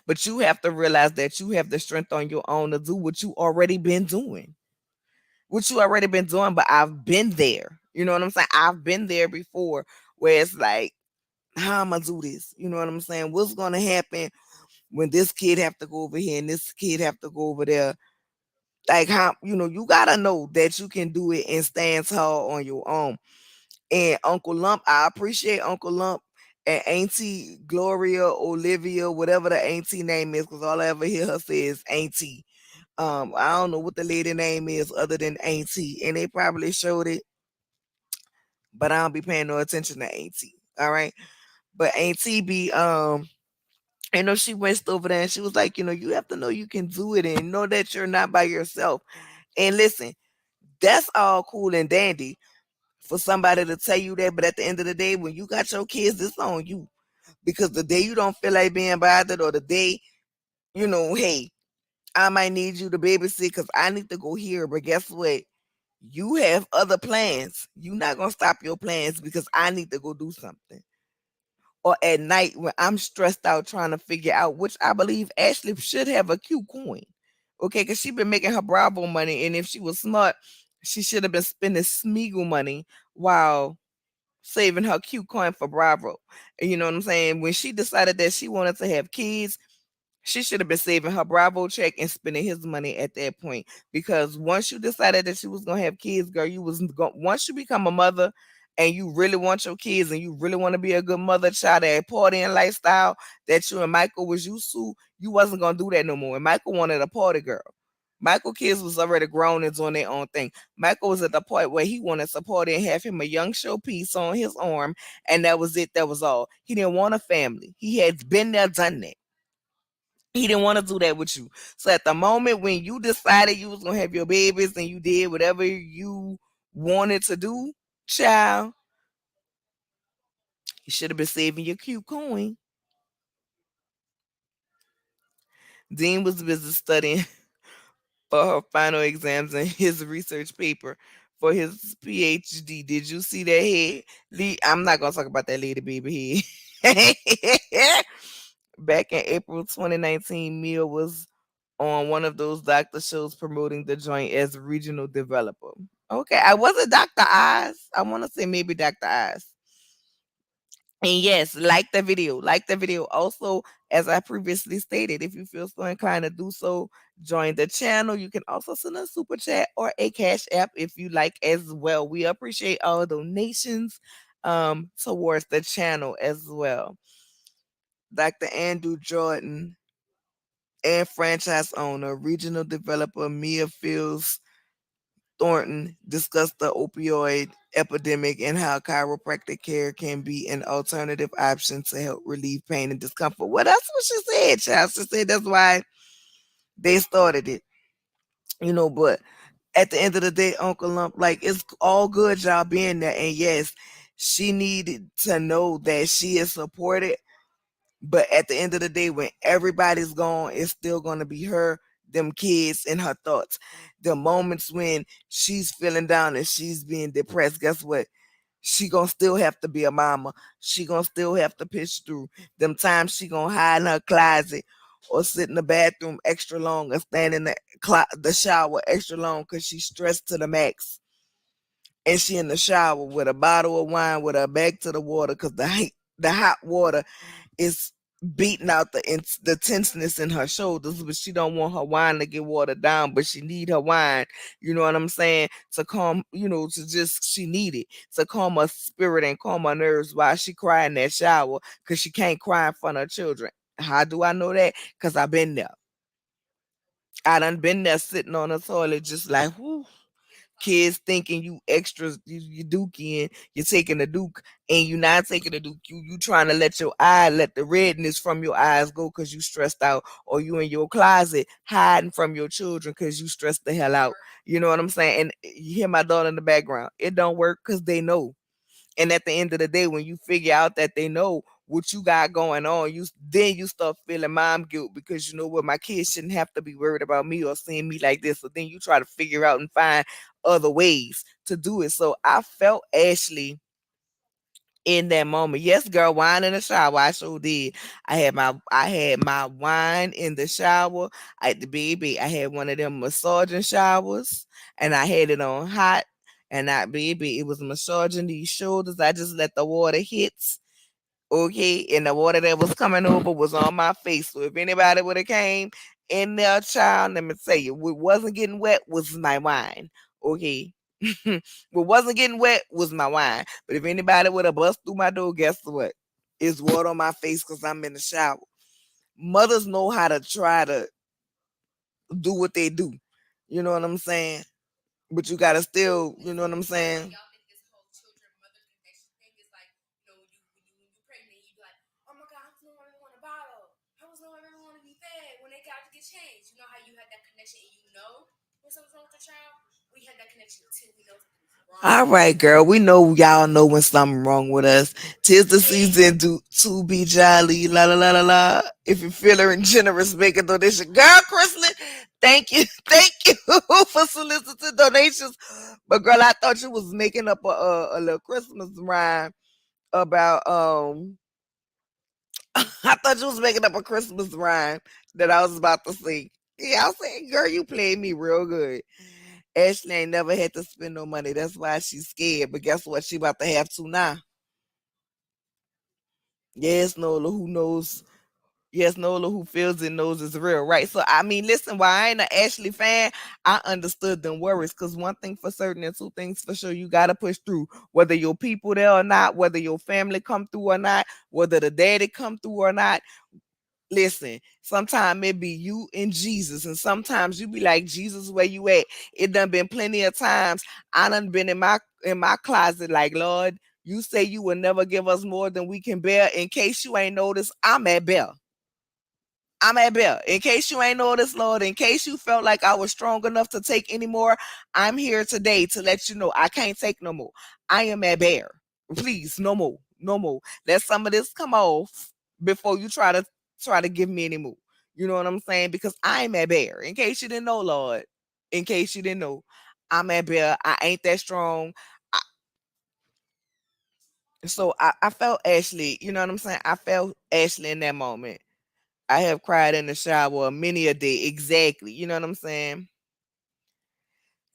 But you have to realize that you have the strength on your own to do what you already been doing. What you already been doing, but I've been there. You know what I'm saying? I've been there before where it's like, how am I do this? You know what I'm saying? What's gonna happen when this kid have to go over here and this kid have to go over there? Like how you gotta know that you can do it and stand tall on your own. And Uncle Lump, I appreciate Uncle Lump and Auntie Gloria, Olivia, whatever the auntie name is, because all I ever hear her say is Auntie. I don't know what the lady name is other than Auntie, and they probably showed it, but I don't be paying no attention to Auntie. All right, but Auntie be she went over there and she was like, you have to know you can do it and know that you're not by yourself. And listen, that's all cool and dandy for somebody to tell you that, but at the end of the day, when you got your kids, it's on you. Because the day you don't feel like being bothered, or the day, hey, I might need you to babysit because I need to go here. But guess what? You have other plans. You're not gonna stop your plans because I need to go do something. Or at night when I'm stressed out trying to figure out, which I believe Ashley should have a cute coin. Okay, because she been making her Bravo money, and if she was smart, she should have been spending Smeagol money while saving her cute coin for Bravo. And you know what I'm saying? When she decided that she wanted to have kids, she should have been saving her Bravo check and spending his money at that point. Because once you decided that you was gonna have kids, girl, once you become a mother and you really want your kids and you really want to be a good mother, child, that partying lifestyle that you and Michael was used to, you wasn't gonna do that no more. And Michael wanted a party girl. Michael kids was already grown and doing their own thing. Michael was at the point where he wanted support and have him a young showpiece on his arm, and that was it. That was all. He didn't want a family. He had been there, done that. He didn't want to do that with you. So at the moment when you decided you was gonna have your babies and you did whatever you wanted to do, child, you should have been saving your cute coin. Dean was busy studying for her final exams and his research paper for his PhD. Did you see that head? I'm not gonna talk about that lady baby head. Back in April 2019, Mia was on one of those doctor shows promoting the joint as regional developer. Okay, I wasn't Dr. Oz. I want to say maybe Dr. Oz. And yes, like the video. Like the video. Also, as I previously stated, if you feel so inclined to do so, join the channel. You can also send a super chat or a cash app if you like as well. We appreciate all donations towards the channel as well. Dr. Andrew Jordan and franchise owner, regional developer Mia Fields Thornton discussed the opioid epidemic and how chiropractic care can be an alternative option to help relieve pain and discomfort. Well, that's what she said, child. She said that's why they started it, but at the end of the day, Uncle Lump, like, it's all good y'all being there. And yes, she needed to know that she is supported. But at the end of the day, when everybody's gone, it's still going to be her, them kids, and her thoughts. The moments when she's feeling down and she's being depressed, guess what? She gonna still have to be a mama. She gonna still have to push through. Them times she gonna hide in her closet or sit in the bathroom extra long or stand in the shower extra long because she's stressed to the max. And she in the shower with a bottle of wine with her back to the water because the hot water is beating out the tenseness in her shoulders, but she don't want her wine to get watered down, but she need her wine, you know what I'm saying, to calm, to just, she need it to calm her spirit and calm her nerves while she cry in that shower, because she can't cry in front of her children. How do I know that? Because I've been there. I done been there sitting on the toilet just like, whoo, kids thinking you extras, you dookie, and you're taking the duke, and you not taking the duke. You trying to let the redness from your eyes go because you stressed out, or you in your closet hiding from your children because you stressed the hell out. You know what I'm saying? And you hear my daughter in the background. It don't work because they know. And at the end of the day, when you figure out that they know, what you got going on, you start feeling mom guilt because you know what, my kids shouldn't have to be worried about me or seeing me like this. So then you try to figure out and find other ways to do it. So I felt Ashley in that moment. Yes, girl, wine in the shower. I sure did. I had my wine in the shower. The baby, I had one of them massaging showers and I had it on hot. And I baby, it was massaging these shoulders. I just let the water hit. Okay, and the water that was coming over was on my face. So if anybody would have came in there, child, let me tell you, what wasn't getting wet was my wine. Okay. What wasn't getting wet was my wine. But if anybody would have bust through my door, guess what? It's water on my face because I'm in the shower. Mothers know how to try to do what they do. You know what I'm saying? But you gotta still, you know what I'm saying? All right, girl. We know y'all know when something wrong with us. Tis the season to be jolly. La la la la la. If you're feeling generous, make a donation. Girl, Chrislyn, thank you. Thank you for soliciting donations. But girl, I thought you was making up a little Christmas rhyme about I thought you was making up a Christmas rhyme that I was about to sing. Yeah, I was saying, girl, you played me real good. Ashley ain't never had to spend no money. That's why she's scared. But guess what? She about to have to now. Yes, Nola, who knows? Yes, Nola, who feels it knows it's real, right? So, I mean, listen, while I ain't an Ashley fan, I understood them worries because one thing for certain and two things for sure, you got to push through. Whether your people there or not, whether your family come through or not, whether the daddy come through or not, listen, sometimes it be you and Jesus, and sometimes you be like, Jesus, where you at? It done been plenty of times. I done been in my closet, like, Lord, you say you will never give us more than we can bear. In case you ain't noticed, I'm at bear. I'm at Bell. In case you ain't noticed, Lord, in case you felt like I was strong enough to take any more, I'm here today to let you know I can't take no more. I am at Bear. Please, no more. No more. Let some of this come off before you try to give me any more. You know what I'm saying? Because I'm at Bear. In case you didn't know, Lord. In case you didn't know, I'm at Bear. I ain't that strong. I, so I felt Ashley, you know what I'm saying? I felt Ashley in that moment. I have cried in the shower many a day. Exactly. You know what I'm saying?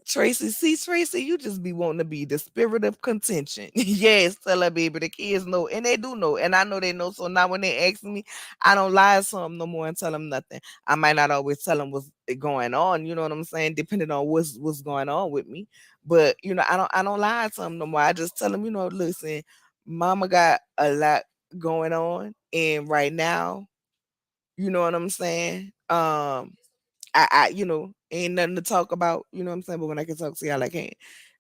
Tracy, see, Tracy, you just be wanting to be the spirit of contention. Yes, tell her, baby. The kids know, and they do know, and I know they know. So now when they ask me, I don't lie to them no more and tell them nothing. I might not always tell them what's going on. You know what I'm saying? Depending on what's going on with me, but I don't lie to them no more. I just tell them, listen, Mama got a lot going on, and right now, you know what I'm saying? Ain't nothing to talk about, you know what I'm saying? But when I can talk to y'all, I can.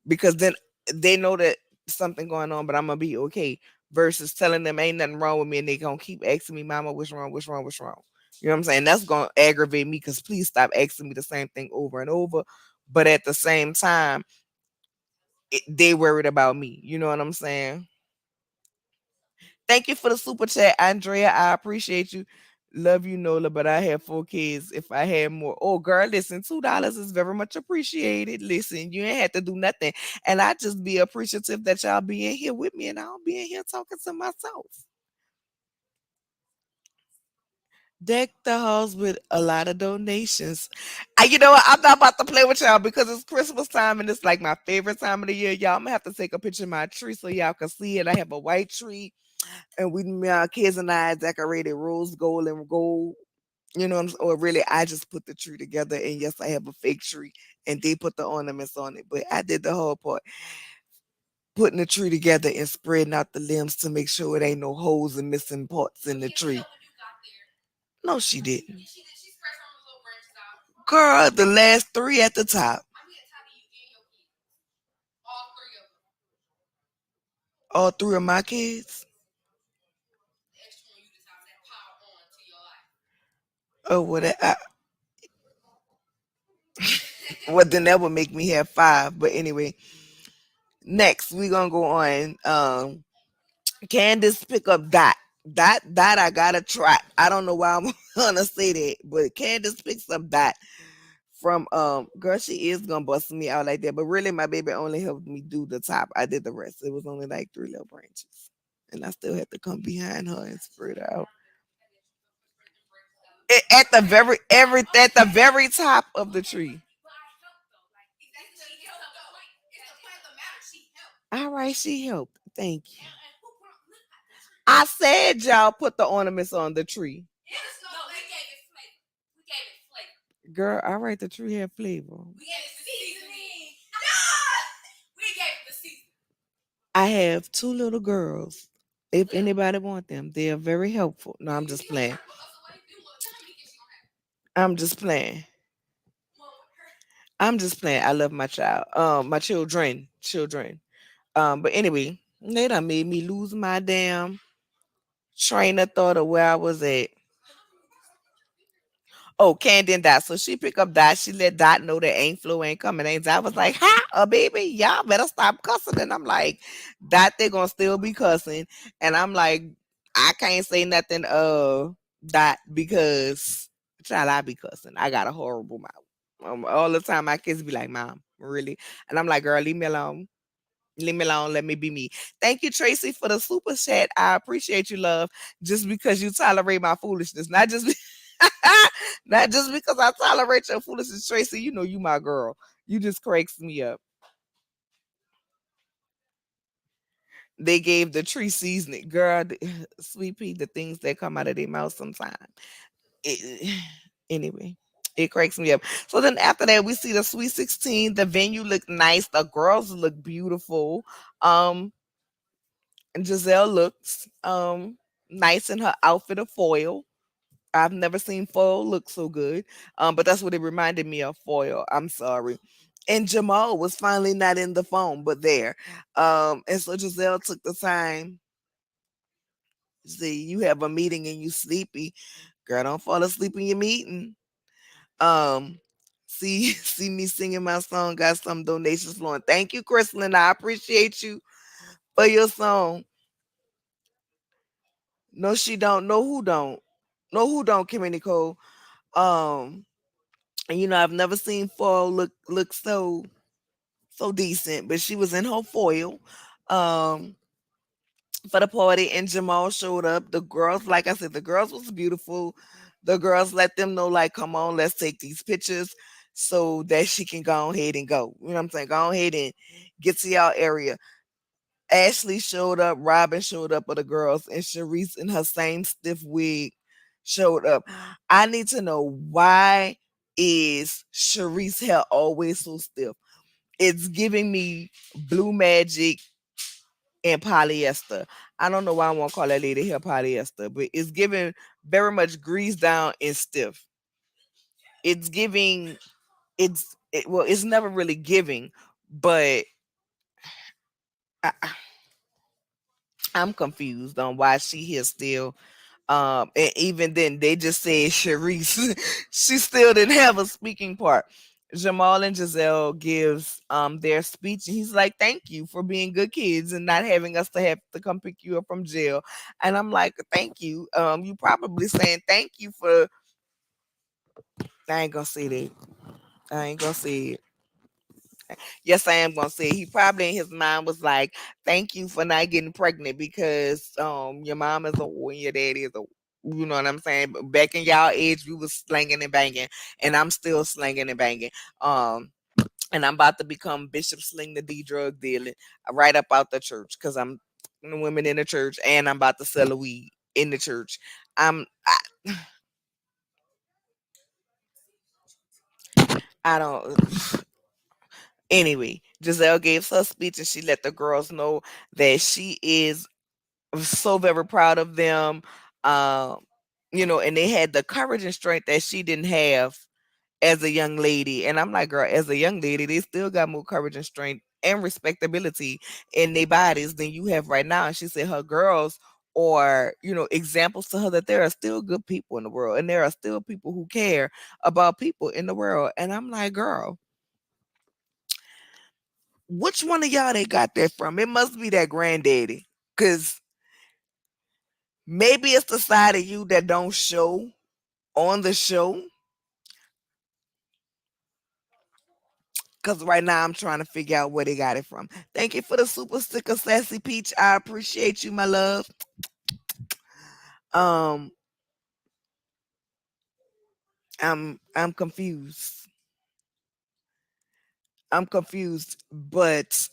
Because then they know that something going on, but I'm gonna be okay. Versus telling them ain't nothing wrong with me and they gonna keep asking me, Mama, what's wrong, what's wrong, what's wrong? You know what I'm saying? That's gonna aggravate me because please stop asking me the same thing over and over. But at the same time, they worried about me. You know what I'm saying? Thank you for the super chat, Andrea. I appreciate you. Love you, Nola, but I have 4 kids. If I had more, oh girl, listen, $2 is very much appreciated. Listen, you ain't had to do nothing, and I just be appreciative that y'all be in here with me, and I'll be in here talking to myself. Deck the halls with a lot of donations. You know what? I'm not about to play with y'all because it's Christmas time and it's like my favorite time of the year. Y'all, I'm gonna have to take a picture of my tree so y'all can see it. I have a white tree and my kids and I decorated rose gold and gold. You know what I'm saying? Or really, I just put the tree together, and yes, I have a fake tree, and they put the ornaments on it. But I did the whole part, putting the tree together and spreading out the limbs to make sure it ain't no holes and missing parts in the tree. No, she didn't. Girl, the last 3 at the top. All 3 of my kids. Oh, what? Well, then that would make me have 5. But anyway, next we gonna go on. Candace pick up Dot. That I gotta try. I don't know why I'm gonna say that, but Candace picked up that from girl, she is gonna bust me out like that. But really my baby only helped me do the top. I did the rest. It was only like three little branches. And I still had to come behind her and spread her out. At the very top of the tree. All right, she helped. Thank you. I said y'all put the ornaments on the tree. Girl, all right, the tree had flavor. I have two little girls. If anybody want them, they are very helpful. No, I'm just playing. I'm just playing. I'm just playing. I love my child. My children. But anyway, they done made me lose my damn train of thought of where I was at. Oh, Candy and Dot. So she pick up Dot. She let Dot know that Ain't Flo ain't coming. Ain't Dot was like, "Ha, a baby, y'all better stop cussing." And I'm like, Dot, they gonna still be cussing. And I'm like, I can't say nothing, Dot, because child, I be cussing. I got a horrible mouth. All the time, my kids be like, "Mom, really?" And I'm like, "Girl, leave me alone." Leave me alone. Let me be me. Thank you, Tracy, for the super chat. I appreciate you, love. Just because you tolerate my foolishness, not just not just because I tolerate your foolishness, Tracy. You know you my girl. You just cracks me up. They gave the tree seasoning, girl. Sweet pea, the things that come out of their mouth sometimes. It, anyway, it cracks me up. So then after that, we see the Sweet 16. The venue looked nice. The girls look beautiful. Um, And Giselle looks nice in her outfit of foil. I've never seen foil look so good. But that's what it reminded me of, foil. I'm sorry. And Jamal was finally not in the phone, but there. And so Giselle took the time. See, you have a meeting and you sleepy. Girl, don't fall asleep in your meeting. Um, see me singing my song, got some donations flowing. Thank you, Crystalline. I appreciate you for your song. No, she don't. No, who don't. No, who don't, Kimmy Nicole. Um, and I've never seen foil look so decent, but she was in her foil. Um, for the party, and Jamal showed up. The girls, like I said, the girls was beautiful. The girls let them know, like, come on, let's take these pictures so that she can go ahead and go. You know what I'm saying? Go ahead and get to y'all area. Ashley showed up, Robin showed up with the girls, and Sharice in her same stiff wig showed up. I need to know, why is Sharice hair always so stiff? It's giving me blue magic and polyester. I don't know why I won't call that lady hair polyester, but it's giving very much greased down and stiff. It's giving well, it's never really giving, but I, I'm confused on why she here still. And even then, they just said Sharice. She still didn't have a speaking part. Jamal and Giselle gives their speech, and he's like, "Thank you for being good kids and not having us to have to come pick you up from jail." And I'm like, "Thank you." You probably saying thank you for. I ain't gonna say that. I ain't gonna say it. Yes, I am gonna say he probably in his mind was like, "Thank you for not getting pregnant because your mom is a and your daddy is a." You know what I'm saying? But back in y'all age, we was slanging and banging, and I'm still slanging and banging. And I'm about to become Bishop Sling the D drug dealing right up out the church because I'm the women in the church, and I'm about to sell a weed in the church. I don't. Anyway, Giselle gave her speech and she let the girls know that she is so very proud of them. Um, and they had the courage and strength that she didn't have as a young lady. And I'm like, girl, as a young lady, they still got more courage and strength and respectability in their bodies than you have right now. And she said her girls are, examples to her that there are still good people in the world and there are still people who care about people in the world. And I'm like, girl, which one of y'all they got that from? It must be that granddaddy. Cause Maybe it's the side of you that don't show on the show. Cause right now I'm trying to figure out where they got it from. Thank you for the super sticker, Sassy Peach. I appreciate you, my love. Um, I'm confused. I'm confused, but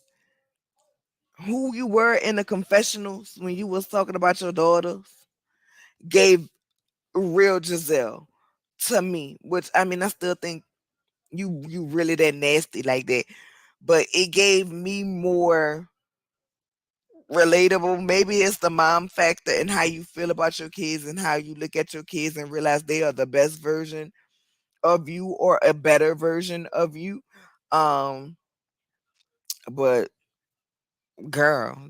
who you were in the confessionals when you was talking about your daughters gave real Giselle to me, which I mean I still think you really that nasty like that, but it gave me more relatable. Maybe it's the mom factor and how you feel about your kids and how you look at your kids and realize they are the best version of you or a better version of you. Um, but girl,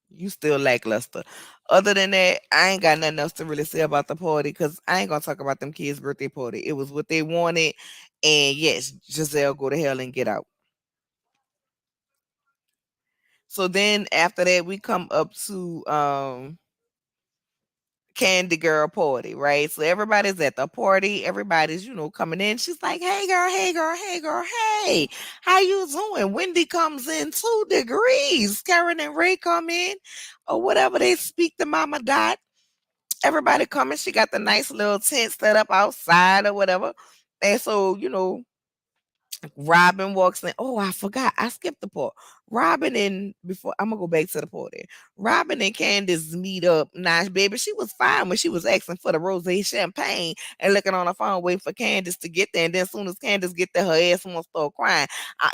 you still lackluster. Other than that, I ain't got nothing else to really say about the party because I ain't gonna talk about them kids' birthday party. It was what they wanted, and yes, Giselle, go to hell and get out. So then after that, we come up to Candy Girl party, right? So everybody's at the party. Everybody's, coming in. She's like, hey girl, hey girl, hey girl, hey. How you doing? Wendy comes in 2 degrees. Karen and Ray come in. Or whatever they speak to Mama Dot. Everybody coming. She got the nice little tent set up outside or whatever. And so, Robin walks in. Oh, I forgot. I skipped the part. Robin and before I'm gonna go back to the part there. Robin and Candace meet up. Nah, baby, she was fine when she was asking for the rosé champagne and looking on her phone, waiting for Candace to get there. And then as soon as Candace get there, her ass won't start crying.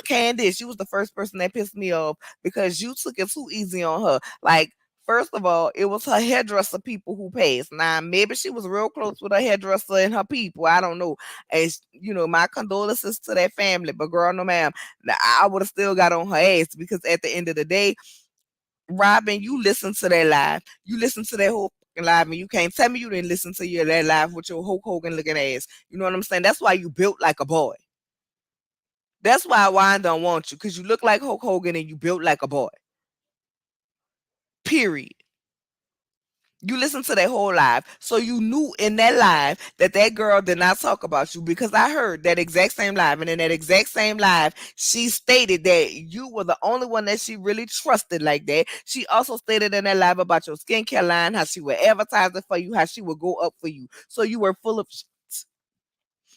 Candace, you was the first person that pissed me off because you took it too easy on her. Like, first of all, it was her hairdresser people who passed. Now, maybe she was real close with her hairdresser and her people. I don't know. And my condolences to that family. But girl, no ma'am, I would have still got on her ass because at the end of the day, Robin, you listen to that live. You listen to that whole fucking live, and you can't tell me you didn't listen to your that live with your Hulk Hogan looking ass. You know what I'm saying? That's why you built like a boy. That's why Wine don't want you, because you look like Hulk Hogan and you built like a boy. Period. You listened to that whole live. So you knew in that live that that girl did not talk about you because I heard that exact same live. And in that exact same live, she stated that you were the only one that she really trusted like that. She also stated in that live about your skincare line, how she would advertise it for you, how she would go up for you. So you were full of shit.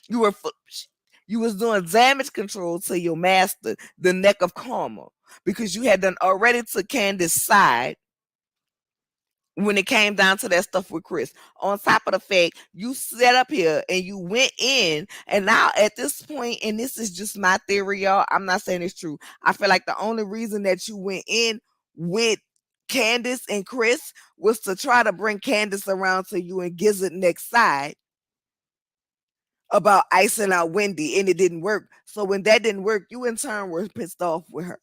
You were full of shit. You was doing damage control to your master, the neck of karma, because you had done already to Candace's side when it came down to that stuff with Chris. On top of the fact, you set up here and you went in, and now at this point, and this is just my theory, y'all. I'm not saying it's true. I feel like the only reason that you went in with Candace and Chris was to try to bring Candace around to you and Gizzard next side about icing out Wendy, and it didn't work. So when that didn't work, you in turn were pissed off with her.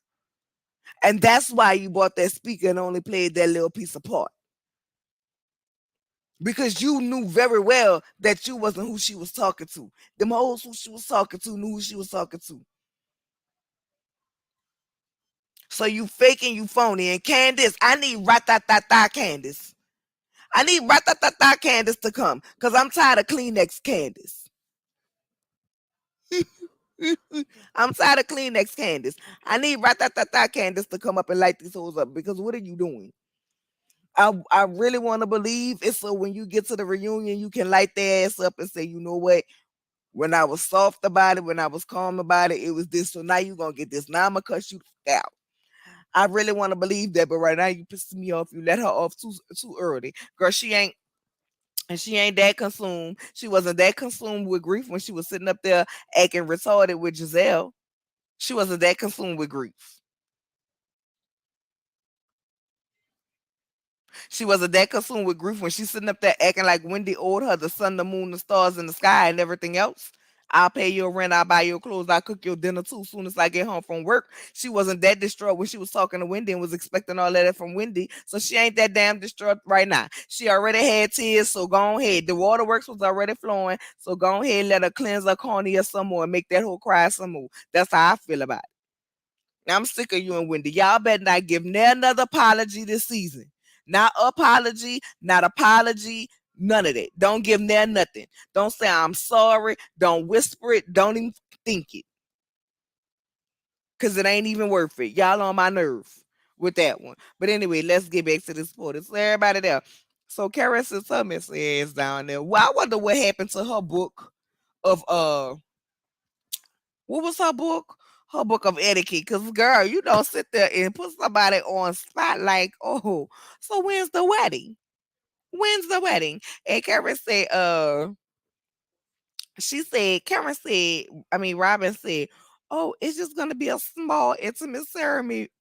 And that's why you bought that speaker and only played that little piece apart. Because you knew very well that you wasn't who she was talking to. Them hoes who she was talking to knew who she was talking to. So you faking, you phony. And Candace, I need ratatata Candace. I need ratatata Candace to come. Because I'm tired of Kleenex Candace. I'm tired of Kleenex Candace. I need ratatata Candace to come up and light these hoes up. Because what are you doing? I really want to believe it's so when you get to the reunion, you can light their ass up and say, you know what? When I was soft about it, when I was calm about it, it was this. So now you're gonna get this. Now I'm gonna cuss you out. I really want to believe that, but right now you pissing me off. You let her off too early. Girl, she ain't that consumed. She wasn't that consumed with grief when she was sitting up there acting retarded with Giselle. She wasn't that consumed with grief. She wasn't that consumed with grief when she's sitting up there acting like Wendy owed her the sun, the moon, the stars, and the sky, and everything else. I'll pay your rent. I'll buy your clothes. I'll cook your dinner too. Soon as I get home from work, she wasn't that distraught when she was talking to Wendy and was expecting all of that from Wendy. So she ain't that damn distraught right now. She already had tears, so go ahead. The waterworks was already flowing, so go ahead, let her cleanse her cornea some more and make that whole cry some more. That's how I feel about it. Now I'm sick of you and Wendy. Y'all better not give me another apology this season. Not apology, not apology, none of that. Don't give them nothing. Don't say I'm sorry. Don't whisper it. Don't even think it. Cause it ain't even worth it. Y'all on my nerve with that one. But anyway, let's get back to this sport. It's everybody there. So Karen Thomas is down there. Well, I wonder what happened to her book of what was her book? Her book of etiquette. Cause girl, you don't sit there and put somebody on spot like, oh, so when's the wedding? When's the wedding? And Karen said, Robin said, oh, it's just gonna be a small intimate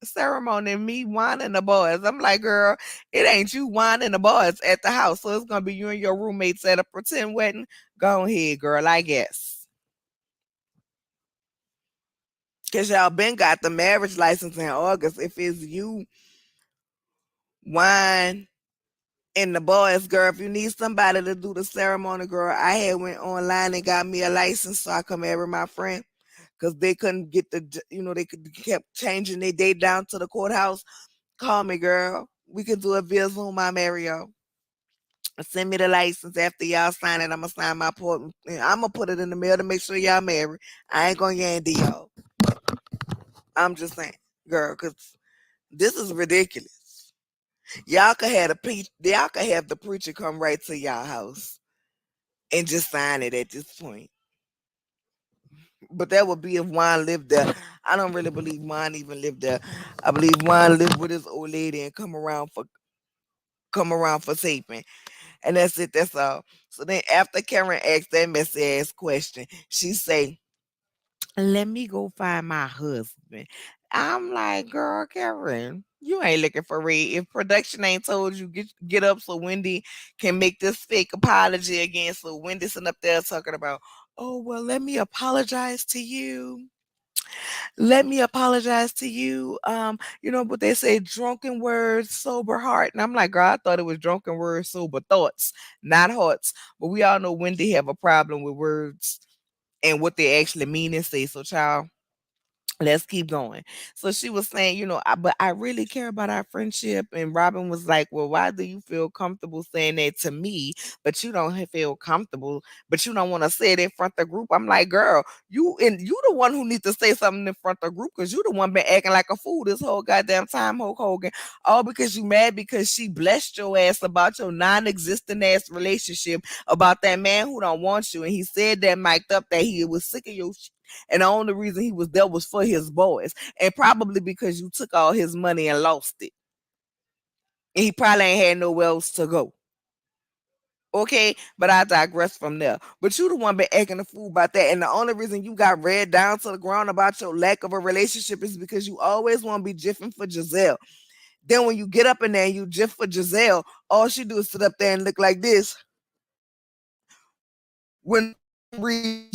ceremony, me winding the boys. I'm like, girl, it ain't you winding the boys at the house. So it's gonna be you and your roommates at a pretend wedding. Go ahead, girl, I guess. Cause y'all been got the marriage license in August. If it's you wine and the boys, girl, if you need somebody to do the ceremony, girl, I had went online and got me a license so I can marry my friend. Because they couldn't get they kept changing their date down to the courthouse. Call me, girl. We can do it via Zoom. I marry y'all. Send me the license after y'all sign it. I'm gonna sign my port. I'm gonna put it in the mail to make sure y'all marry. I ain't gonna yandy y'all. I'm just saying, girl, because this is ridiculous. Y'all could have the preacher come right to y'all house and just sign it at this point. But that would be if Juan lived there. I don't really believe Juan even lived there. I believe Juan lived with his old lady and come around for taping. And that's it, that's all. So then after Karen asked that messy ass question, she say, let me go find my husband. I'm like, girl, Karen, you ain't looking for Ray. If production ain't told you, get up so Wendy can make this fake apology again. So Wendy's sitting up there talking about, oh well, let me apologize to you. Let me apologize to you. But they say drunken words, sober heart. And I'm like, girl, I thought it was drunken words, sober thoughts, not hearts. But we all know Wendy have a problem with words and what they actually mean and say. So, child, let's keep going. So she was saying, but I really care about our friendship. And Robin was like, well, why do you feel comfortable saying that to me, but you don't feel comfortable, but you don't want to say it in front of the group? I'm like, girl, you the one who needs to say something in front of the group because you the one been acting like a fool this whole goddamn time, Hulk Hogan. All because you mad because she blessed your ass about your non-existent ass relationship about that man who don't want you. And he said that mic'd up that he was sick of your and the only reason he was there was for his boys. And probably because you took all his money and lost it. And he probably ain't had nowhere else to go. Okay, but I digress from there. But you the one been acting a fool about that. And the only reason you got read down to the ground about your lack of a relationship is because you always want to be jiffing for Giselle. Then when you get up in there and you jiff for Giselle, all she do is sit up there and look like this. When you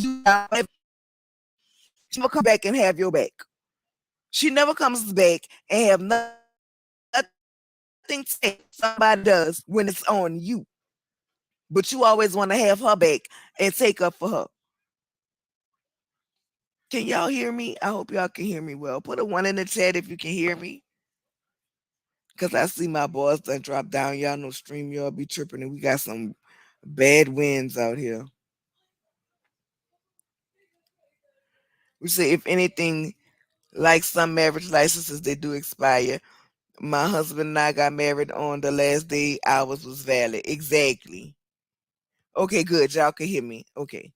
she will come back and have your back. She never comes back and have nothing to say somebody does when it's on you. But you always want to have her back and take up for her. Can y'all hear me? I hope y'all can hear me well. Put a one in the chat if you can hear me. Cause I see my boss done drop down. Y'all know stream y'all be tripping and we got some bad winds out here. We say if anything, like some marriage licenses, they do expire. My husband and I got married on the last day ours was valid. Exactly. Okay, good. Y'all can hear me. Okay.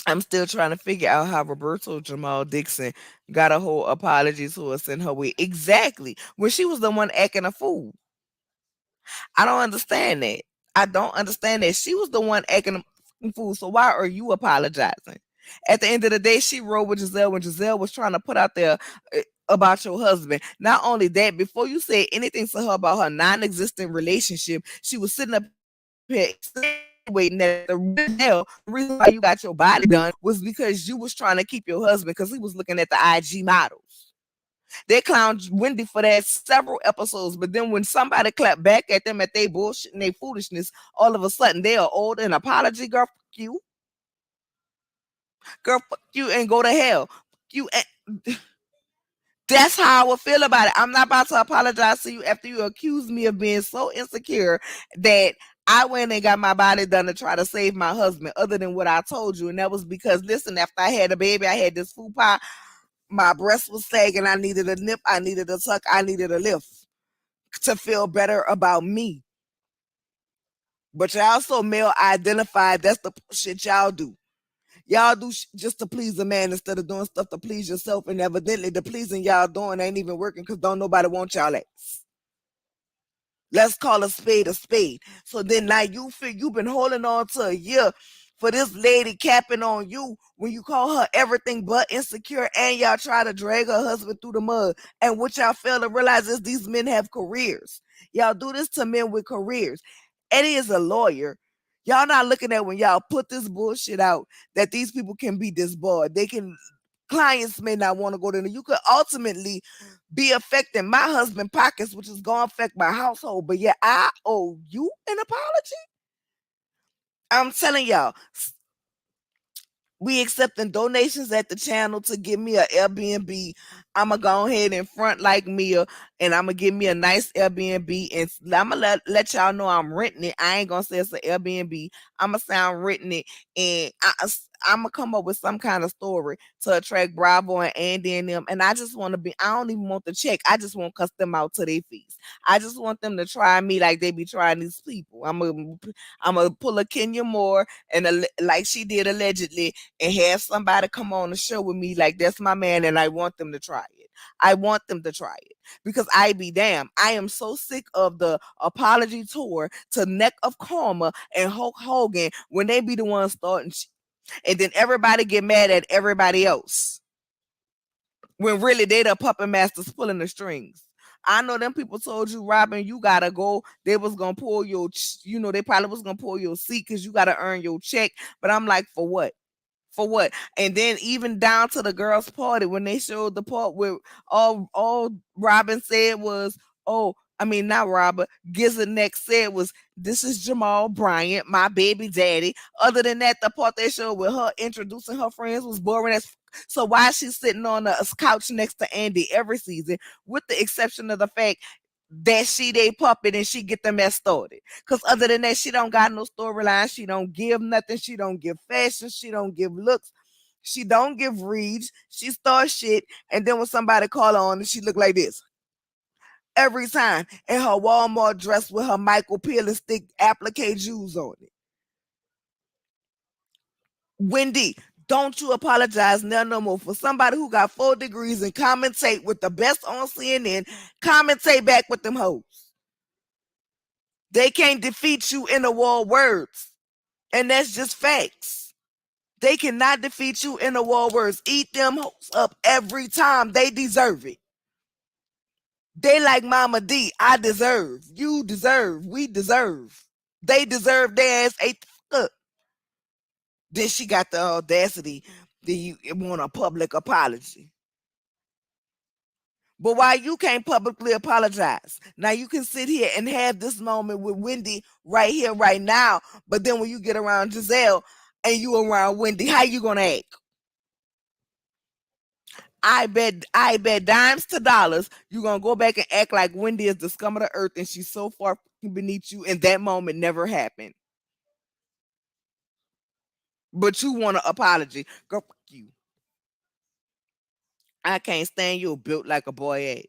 I'm still trying to figure out how Roberto Jamal Dixon got a whole apology to us in her way. Exactly. When she was the one acting a fool. I don't understand that. I don't understand that. She was the one acting a fool. So why are you apologizing? At the end of the day, she rode with Giselle when Giselle was trying to put out there about your husband. Not only that, before you said anything to her about her non-existent relationship, she was sitting up here waiting that the reason why you got your body done was because you was trying to keep your husband because he was looking at the IG models. They clowned Wendy for that several episodes, but then when somebody clapped back at them at their bullshit and their foolishness, all of a sudden they are owed an apology, girl. Fuck you, and go to hell. You, That's how I would feel about it. I'm not about to apologize to you after you accuse me of being so insecure that I went and got my body done to try to save my husband, other than what I told you. And that was because, listen, after I had a baby, I had this food pie. My breast was sagging. I needed a nip. I needed a tuck. I needed a lift to feel better about me. But y'all so male identified. That's the shit y'all do. Y'all do just to please a man instead of doing stuff to please yourself. And evidently, the pleasing y'all doing ain't even working because don't nobody want y'all ass. Let's call a spade a spade. So then now you feel you've been holding on to a year for this lady capping on you when you call her everything but insecure and y'all try to drag her husband through the mud. And what y'all fail to realize is these men have careers. Y'all do this to men with careers. Eddie is a lawyer. Y'all not looking at when y'all put this bullshit out that these people can be disbarred. They can clients may not want to go there. You could ultimately be affecting my husband's pockets, which is going to affect my household. But yeah, I owe you an apology. I'm telling y'all, we accepting donations at the channel to give me a Airbnb. I'ma go ahead and front like Mia, and I'ma give me a nice Airbnb, and I'ma let y'all know I'm renting it. I ain't gonna say it's an Airbnb. I'ma say I'm renting it, and I'ma come up with some kind of story to attract Bravo and Andy and them. And I just want to be. I don't even want the check. I just want to cuss them out to their fees. I just want them to try me like they be trying these people. I'm gonna pull a Kenya Moore and like she did allegedly and have somebody come on the show with me like that's my man, and I want them to try it. I want them to try it because I be damn. I am so sick of the apology tour to Neck of Karma and Hulk Hogan when they be the ones starting shit. And then everybody get mad at everybody else when really they the puppet masters pulling the strings. I know them people told you, Robin, you gotta go. They was gonna pull your, they probably was gonna pull your seat because you gotta earn your check. But I'm like, for what? For what? And then even down to the girls' party when they showed the part where all Robin said was, "Oh, I mean not Robin, Gizzard next said was this is Jamal Bryant, my baby daddy." Other than that, the part they showed with her introducing her friends was boring as. So why is she sitting on a couch next to Andy every season, with the exception of the fact that she they puppet and she get the mess started. Cause other than that, she don't got no storyline. She don't give nothing. She don't give fashion. She don't give looks. She don't give reads. She starts shit. And then when somebody call her on and she look like this. Every time in her Walmart dress with her Michael Peel and stick applique jewels on it. Wendy, don't you apologize now no more for somebody who got 4 degrees and commentate with the best on CNN, commentate back with them hoes. They can't defeat you in the war words. And that's just facts. They cannot defeat you in the war words. Eat them hoes up every time. They deserve it. They like Mama D. I deserve. You deserve. We deserve. They deserve their ass ate the fuck up. Then she got the audacity that you want a public apology. But why you can't publicly apologize? Now you can sit here and have this moment with Wendy right here, right now. But then when you get around Giselle and you around Wendy, how you gonna act? I bet dimes to dollars you're gonna go back and act like Wendy is the scum of the earth and she's so far beneath you, and that moment never happened. But you want an apology. Go fuck you. I can't stand you built like a boy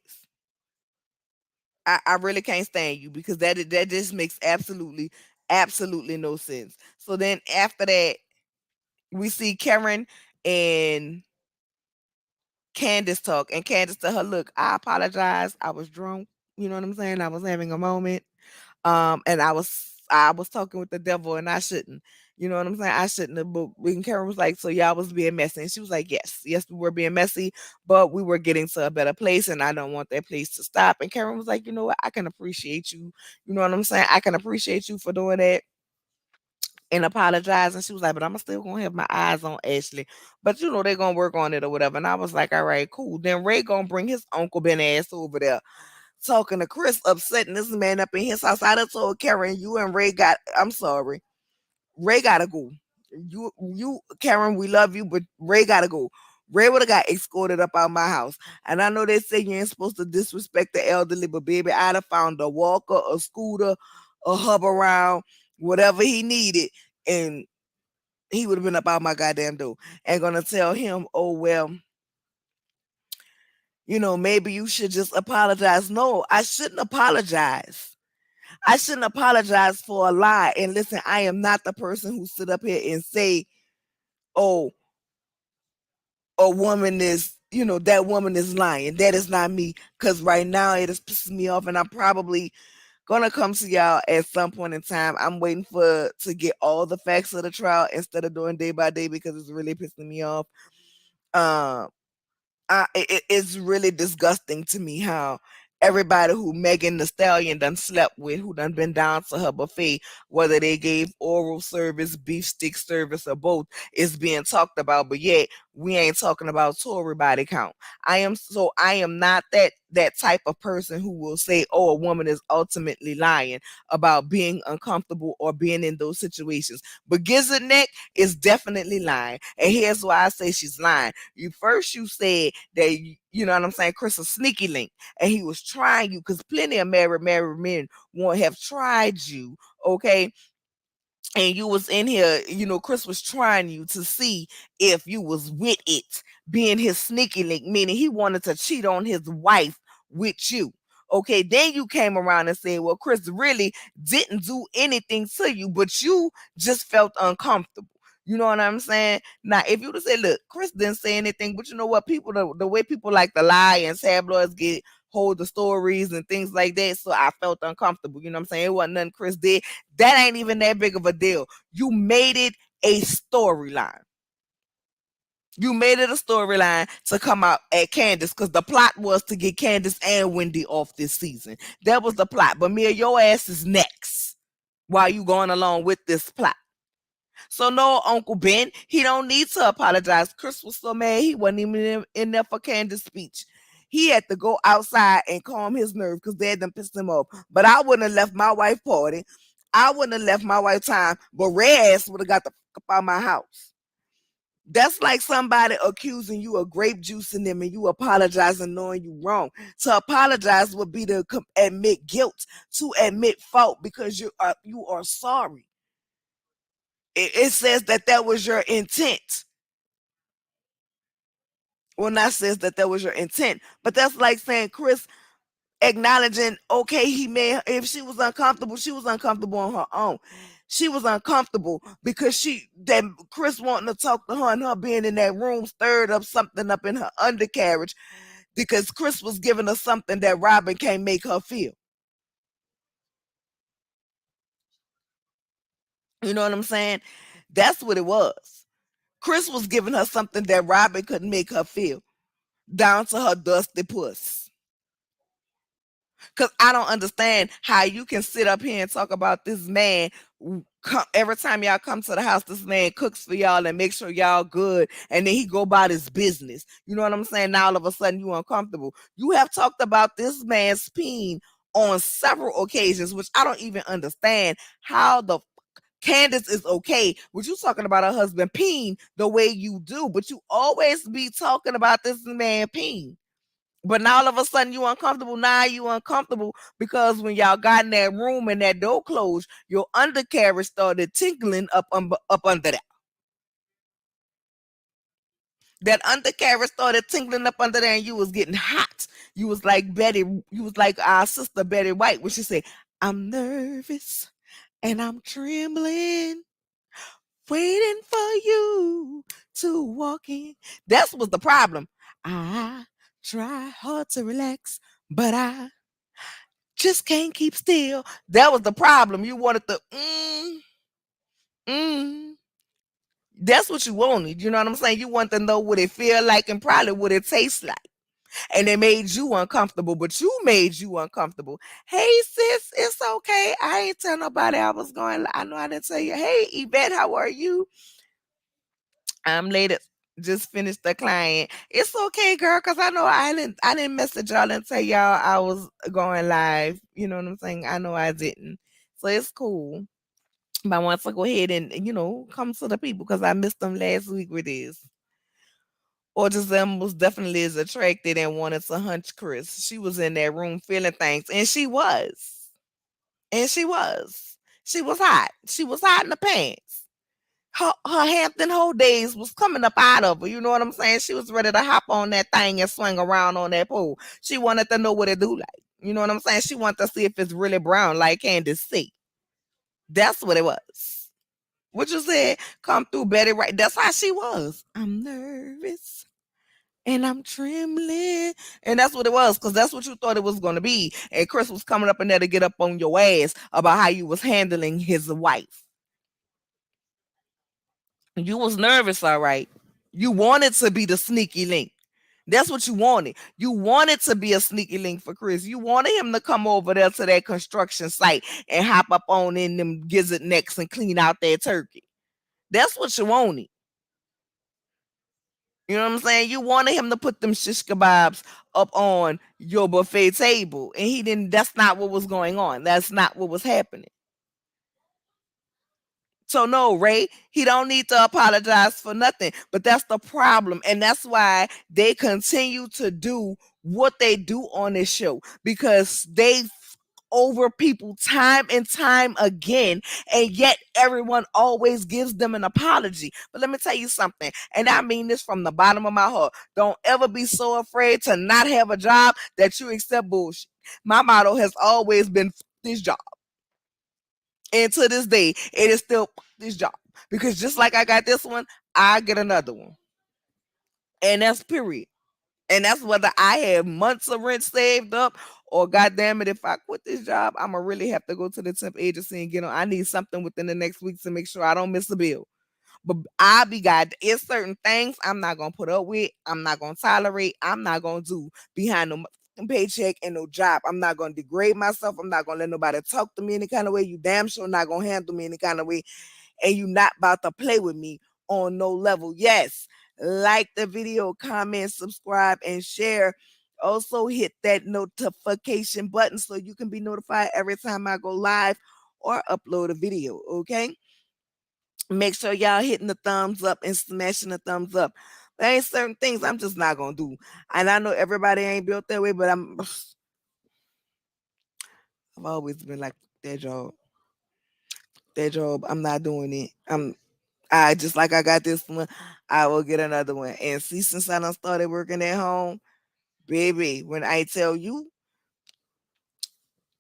ass. I really can't stand you because that just makes absolutely no sense. So then after that, we see Karen and Candace talk, and Candace to her, look, I apologize. I was drunk. You know what I'm saying? I was having a moment. And I was talking with the devil and I shouldn't. You know what I'm saying? I shouldn't have. But when Karen was like, so y'all was being messy. And she was like, yes, we were being messy, but we were getting to a better place and I don't want that place to stop. And Karen was like, you know what? I can appreciate you. You know what I'm saying? I can appreciate you for doing that and apologize. And she was like, but I'm still gonna have my eyes on Ashley. But they're gonna work on it or whatever. And I was like, all right, cool. Then Ray gonna bring his Uncle Ben ass over there talking to Chris, upsetting this man up in his house. I done told Karen, you and Ray I'm sorry. Ray gotta go. You Karen, we love you, but Ray gotta go. Ray would have got escorted up out my house. And I know they say you ain't supposed to disrespect the elderly, but baby, I'd have found a walker, a scooter, a hub around, whatever he needed, and he would have been up out my goddamn door. And gonna tell him, oh well, maybe you should just apologize. No, I shouldn't apologize. I shouldn't apologize for a lie. And listen, I am not the person who sit up here and say, oh, a woman is, that woman is lying. That is not me. Because right now it is pissing me off. And I'm probably gonna come to y'all at some point in time. I'm waiting to get all the facts of the trial instead of doing day by day because it's really pissing me off. Um, it's really disgusting to me how everybody who Megan the Stallion done slept with, who done been down to her buffet, whether they gave oral service, beef stick service, or both, is being talked about. But yet we ain't talking about Tory body count. I am not that type of person who will say, oh, a woman is ultimately lying about being uncomfortable or being in those situations. But Gizzard Neck is definitely lying. And here's why I say she's lying. You said that you know what I'm saying, Chris a sneaky link, and he was trying you because plenty of married men won't have tried you, okay? And you was in here, Chris was trying you to see if you was with it, being his sneaky link, meaning he wanted to cheat on his wife with you. Okay, then you came around and said, well, Chris really didn't do anything to you, but you just felt uncomfortable. You know what I'm saying? Now, if you would have said, look, Chris didn't say anything, but you know what? People, the way people like to lie and tabloids hold the stories and things like that. So I felt uncomfortable. You know what I'm saying? It wasn't nothing Chris did. That ain't even that big of a deal. You made it a storyline. You made it a storyline to come out at Candace because the plot was to get Candace and Wendy off this season. That was the plot. But Mia, your ass is next while you going along with this plot. So no, Uncle Ben, he don't need to apologize. Chris was so mad he wasn't even in there for Candace's speech. He had to go outside and calm his nerve because they had them pissed him off. But I wouldn't have left my wife party. I wouldn't have left my wife time. But Red ass would have got the fuck up out of my house. That's like somebody accusing you of grape juice in them and you apologizing knowing you wrong. To apologize would be to admit guilt, to admit fault because you are sorry. It says that was your intent. Well, not says that was your intent, but that's like saying Chris acknowledging, okay, if she was uncomfortable on her own. She was uncomfortable because that Chris wanting to talk to her and her being in that room stirred up something up in her undercarriage because Chris was giving her something that Robin can't make her feel. You know what I'm saying? That's what it was. Chris was giving her something that Robin couldn't make her feel, down to her dusty puss. Because I don't understand how you can sit up here and talk about this man. Every time y'all come to the house, this man cooks for y'all and make sure y'all good, and then he go about his business. You know what I'm saying? Now all of a sudden you uncomfortable. You have talked about this man's peen on several occasions, which I don't even understand how the Candace is okay with you talking about her husband peen the way you do, but you always be talking about this man peen. But now all of a sudden you uncomfortable. Now you uncomfortable because when y'all got in that room and that door closed, your undercarriage started tinkling up under that. That undercarriage started tinkling up under there, and you was getting hot. You was like Betty. You was like our sister Betty White, when she said, "I'm nervous and I'm trembling, waiting for you to walk in." That's was the problem. I try hard to relax, but I just can't keep still. That was the problem. You wanted the mm. That's what you wanted. You know what I'm saying? You want to know what it feel like and probably what it tastes like. And it made you uncomfortable, but you made you uncomfortable. Hey sis, it's okay. I ain't tell nobody I was going. I know I didn't tell you. Hey Yvette, how are you? I'm late. Just finished the client. It's okay, girl, because I know I didn't message y'all and tell y'all I was going live. You know what I'm saying? I know I didn't. So it's cool. But I want to go ahead and come to the people because I missed them last week with this. Or Giselle most definitely is attracted and wanted to hunch Chris. She was in that room feeling things, and she was. And she was. She was hot. She was hot in the pants. Her Hampton Hoe days was coming up out of her. You know what I'm saying? She was ready to hop on that thing and swing around on that pole. She wanted to know what it do like. You know what I'm saying? She wanted to see if it's really brown like Candy see. That's what it was. What you said? Come through, Betty. Right? That's how she was. I'm nervous and I'm trembling. And that's what it was, because that's what you thought it was going to be. And Chris was coming up in there to get up on your ass about how you was handling his wife. You was nervous, all right. You wanted to be the sneaky link. That's what you wanted. You wanted to be a sneaky link for Chris. You wanted him to come over there to that construction site and hop up on in them gizzard necks and clean out that turkey. That's what you wanted. You know what I'm saying? You wanted him to put them shish kebabs up on your buffet table, and he didn't. That's not what was going on. That's not what was happening. So no, Ray, he don't need to apologize for nothing. But that's the problem, and that's why they continue to do what they do on this show, because they over people time and time again, and yet everyone always gives them an apology. But let me tell you something, and I mean this from the bottom of my heart. Don't ever be so afraid to not have a job that you accept bullshit. My motto has always been this job. And to this day, it is still this job. Because just like I got this one, I get another one. And that's period. And that's whether I have months of rent saved up, or goddamn it, if I quit this job, I'm gonna really have to go to the temp agency and get on. I need something within the next week to make sure I don't miss a bill. But I be God. It's certain things I'm not gonna put up with. I'm not gonna tolerate. I'm not gonna do behind no paycheck and no job. I'm not gonna degrade myself. I'm not gonna let nobody talk to me any kind of way. You damn sure not gonna handle me any kind of way, and you not about to play with me on no level. Yes, like the video, comment, subscribe, and share. Also hit that notification button so you can be notified every time I go live or upload a video. Okay. Make sure y'all hitting the thumbs up and smashing the thumbs up. There ain't certain things I'm just not gonna do. And I know everybody ain't built that way, but I've always been like that job. That job, I'm not doing it. I just like I got this one, I will get another one. And see, since I done started working at home, baby, when I tell you,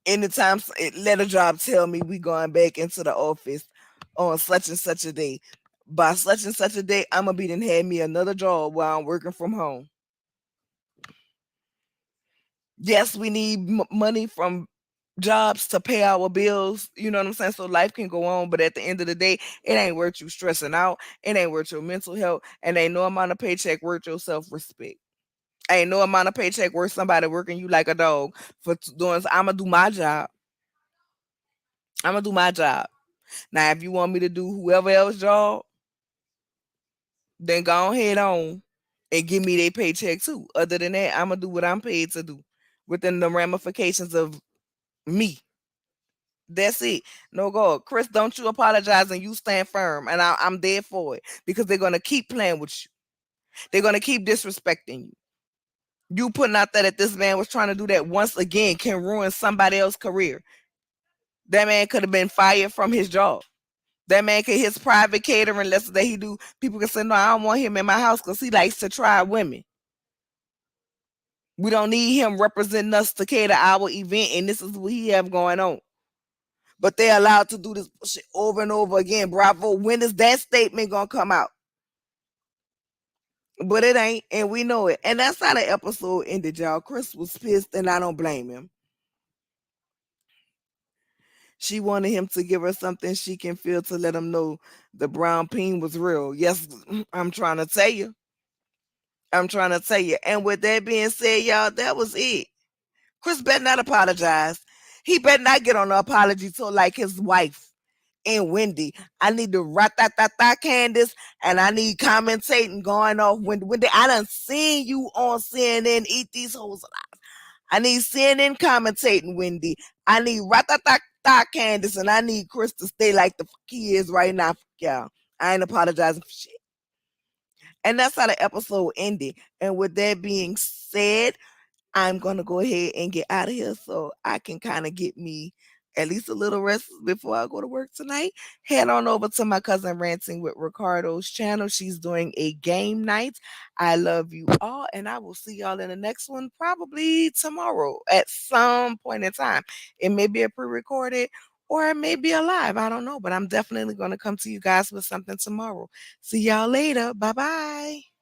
anytime let a job tell me we going back into the office on such and such a day, by such and such a day, I'm gonna be done had me another job while I'm working from home. Yes, we need money from jobs to pay our bills. You know what I'm saying? So life can go on, but at the end of the day, it ain't worth you stressing out. It ain't worth your mental health, and ain't no amount of paycheck worth your self respect. Ain't no amount of paycheck worth somebody working you like a dog for doing. I'm gonna do my job. I'm gonna do my job. Now, if you want me to do whoever else's job, then go ahead on and give me their paycheck too. Other than that, I'm gonna do what I'm paid to do within the ramifications of me. That's it. No go. Chris, don't you apologize, and you stand firm. And I'm there for it, because they're gonna keep playing with you. They're gonna keep disrespecting you. You putting out there that this man was trying to do that once again can ruin somebody else's career. That man could have been fired from his job. That man could his private catering lessons that he do. People can say, no, I don't want him in my house because he likes to try women. We don't need him representing us to cater our event, and this is what he have going on. But they're allowed to do this shit over and over again. Bravo. When is that statement gonna come out? But it ain't, and we know it. And that's how the episode ended, y'all. Chris was pissed, and I don't blame him. She wanted him to give her something she can feel to let him know the brown pain was real. Yes, I'm trying to tell you. I'm trying to tell you. And with that being said, y'all, that was it. Chris better not apologize. He better not get on the apology tour like his wife and Wendy. I need to rat-ta-ta-ta Candace, and I need commentating going off. Wendy, I done seen you on CNN eat these hoes alive. I need CNN commentating, Wendy. I need rat-ta-ta-ta Candace, and I need Chris to stay like the fuck he is right now. Fuck y'all. I ain't apologizing for shit. And that's how the episode ended. And with that being said, I'm gonna go ahead and get out of here so I can kind of get me at least a little rest before I go to work tonight. Head on over to my cousin Ranting with Ricardo's channel. She's doing a game night. I love you all, and I will see y'all in the next one, probably tomorrow at some point in time. It may be a pre-recorded or it may be a live. I don't know, but I'm definitely gonna come to you guys with something tomorrow. See y'all later. Bye bye.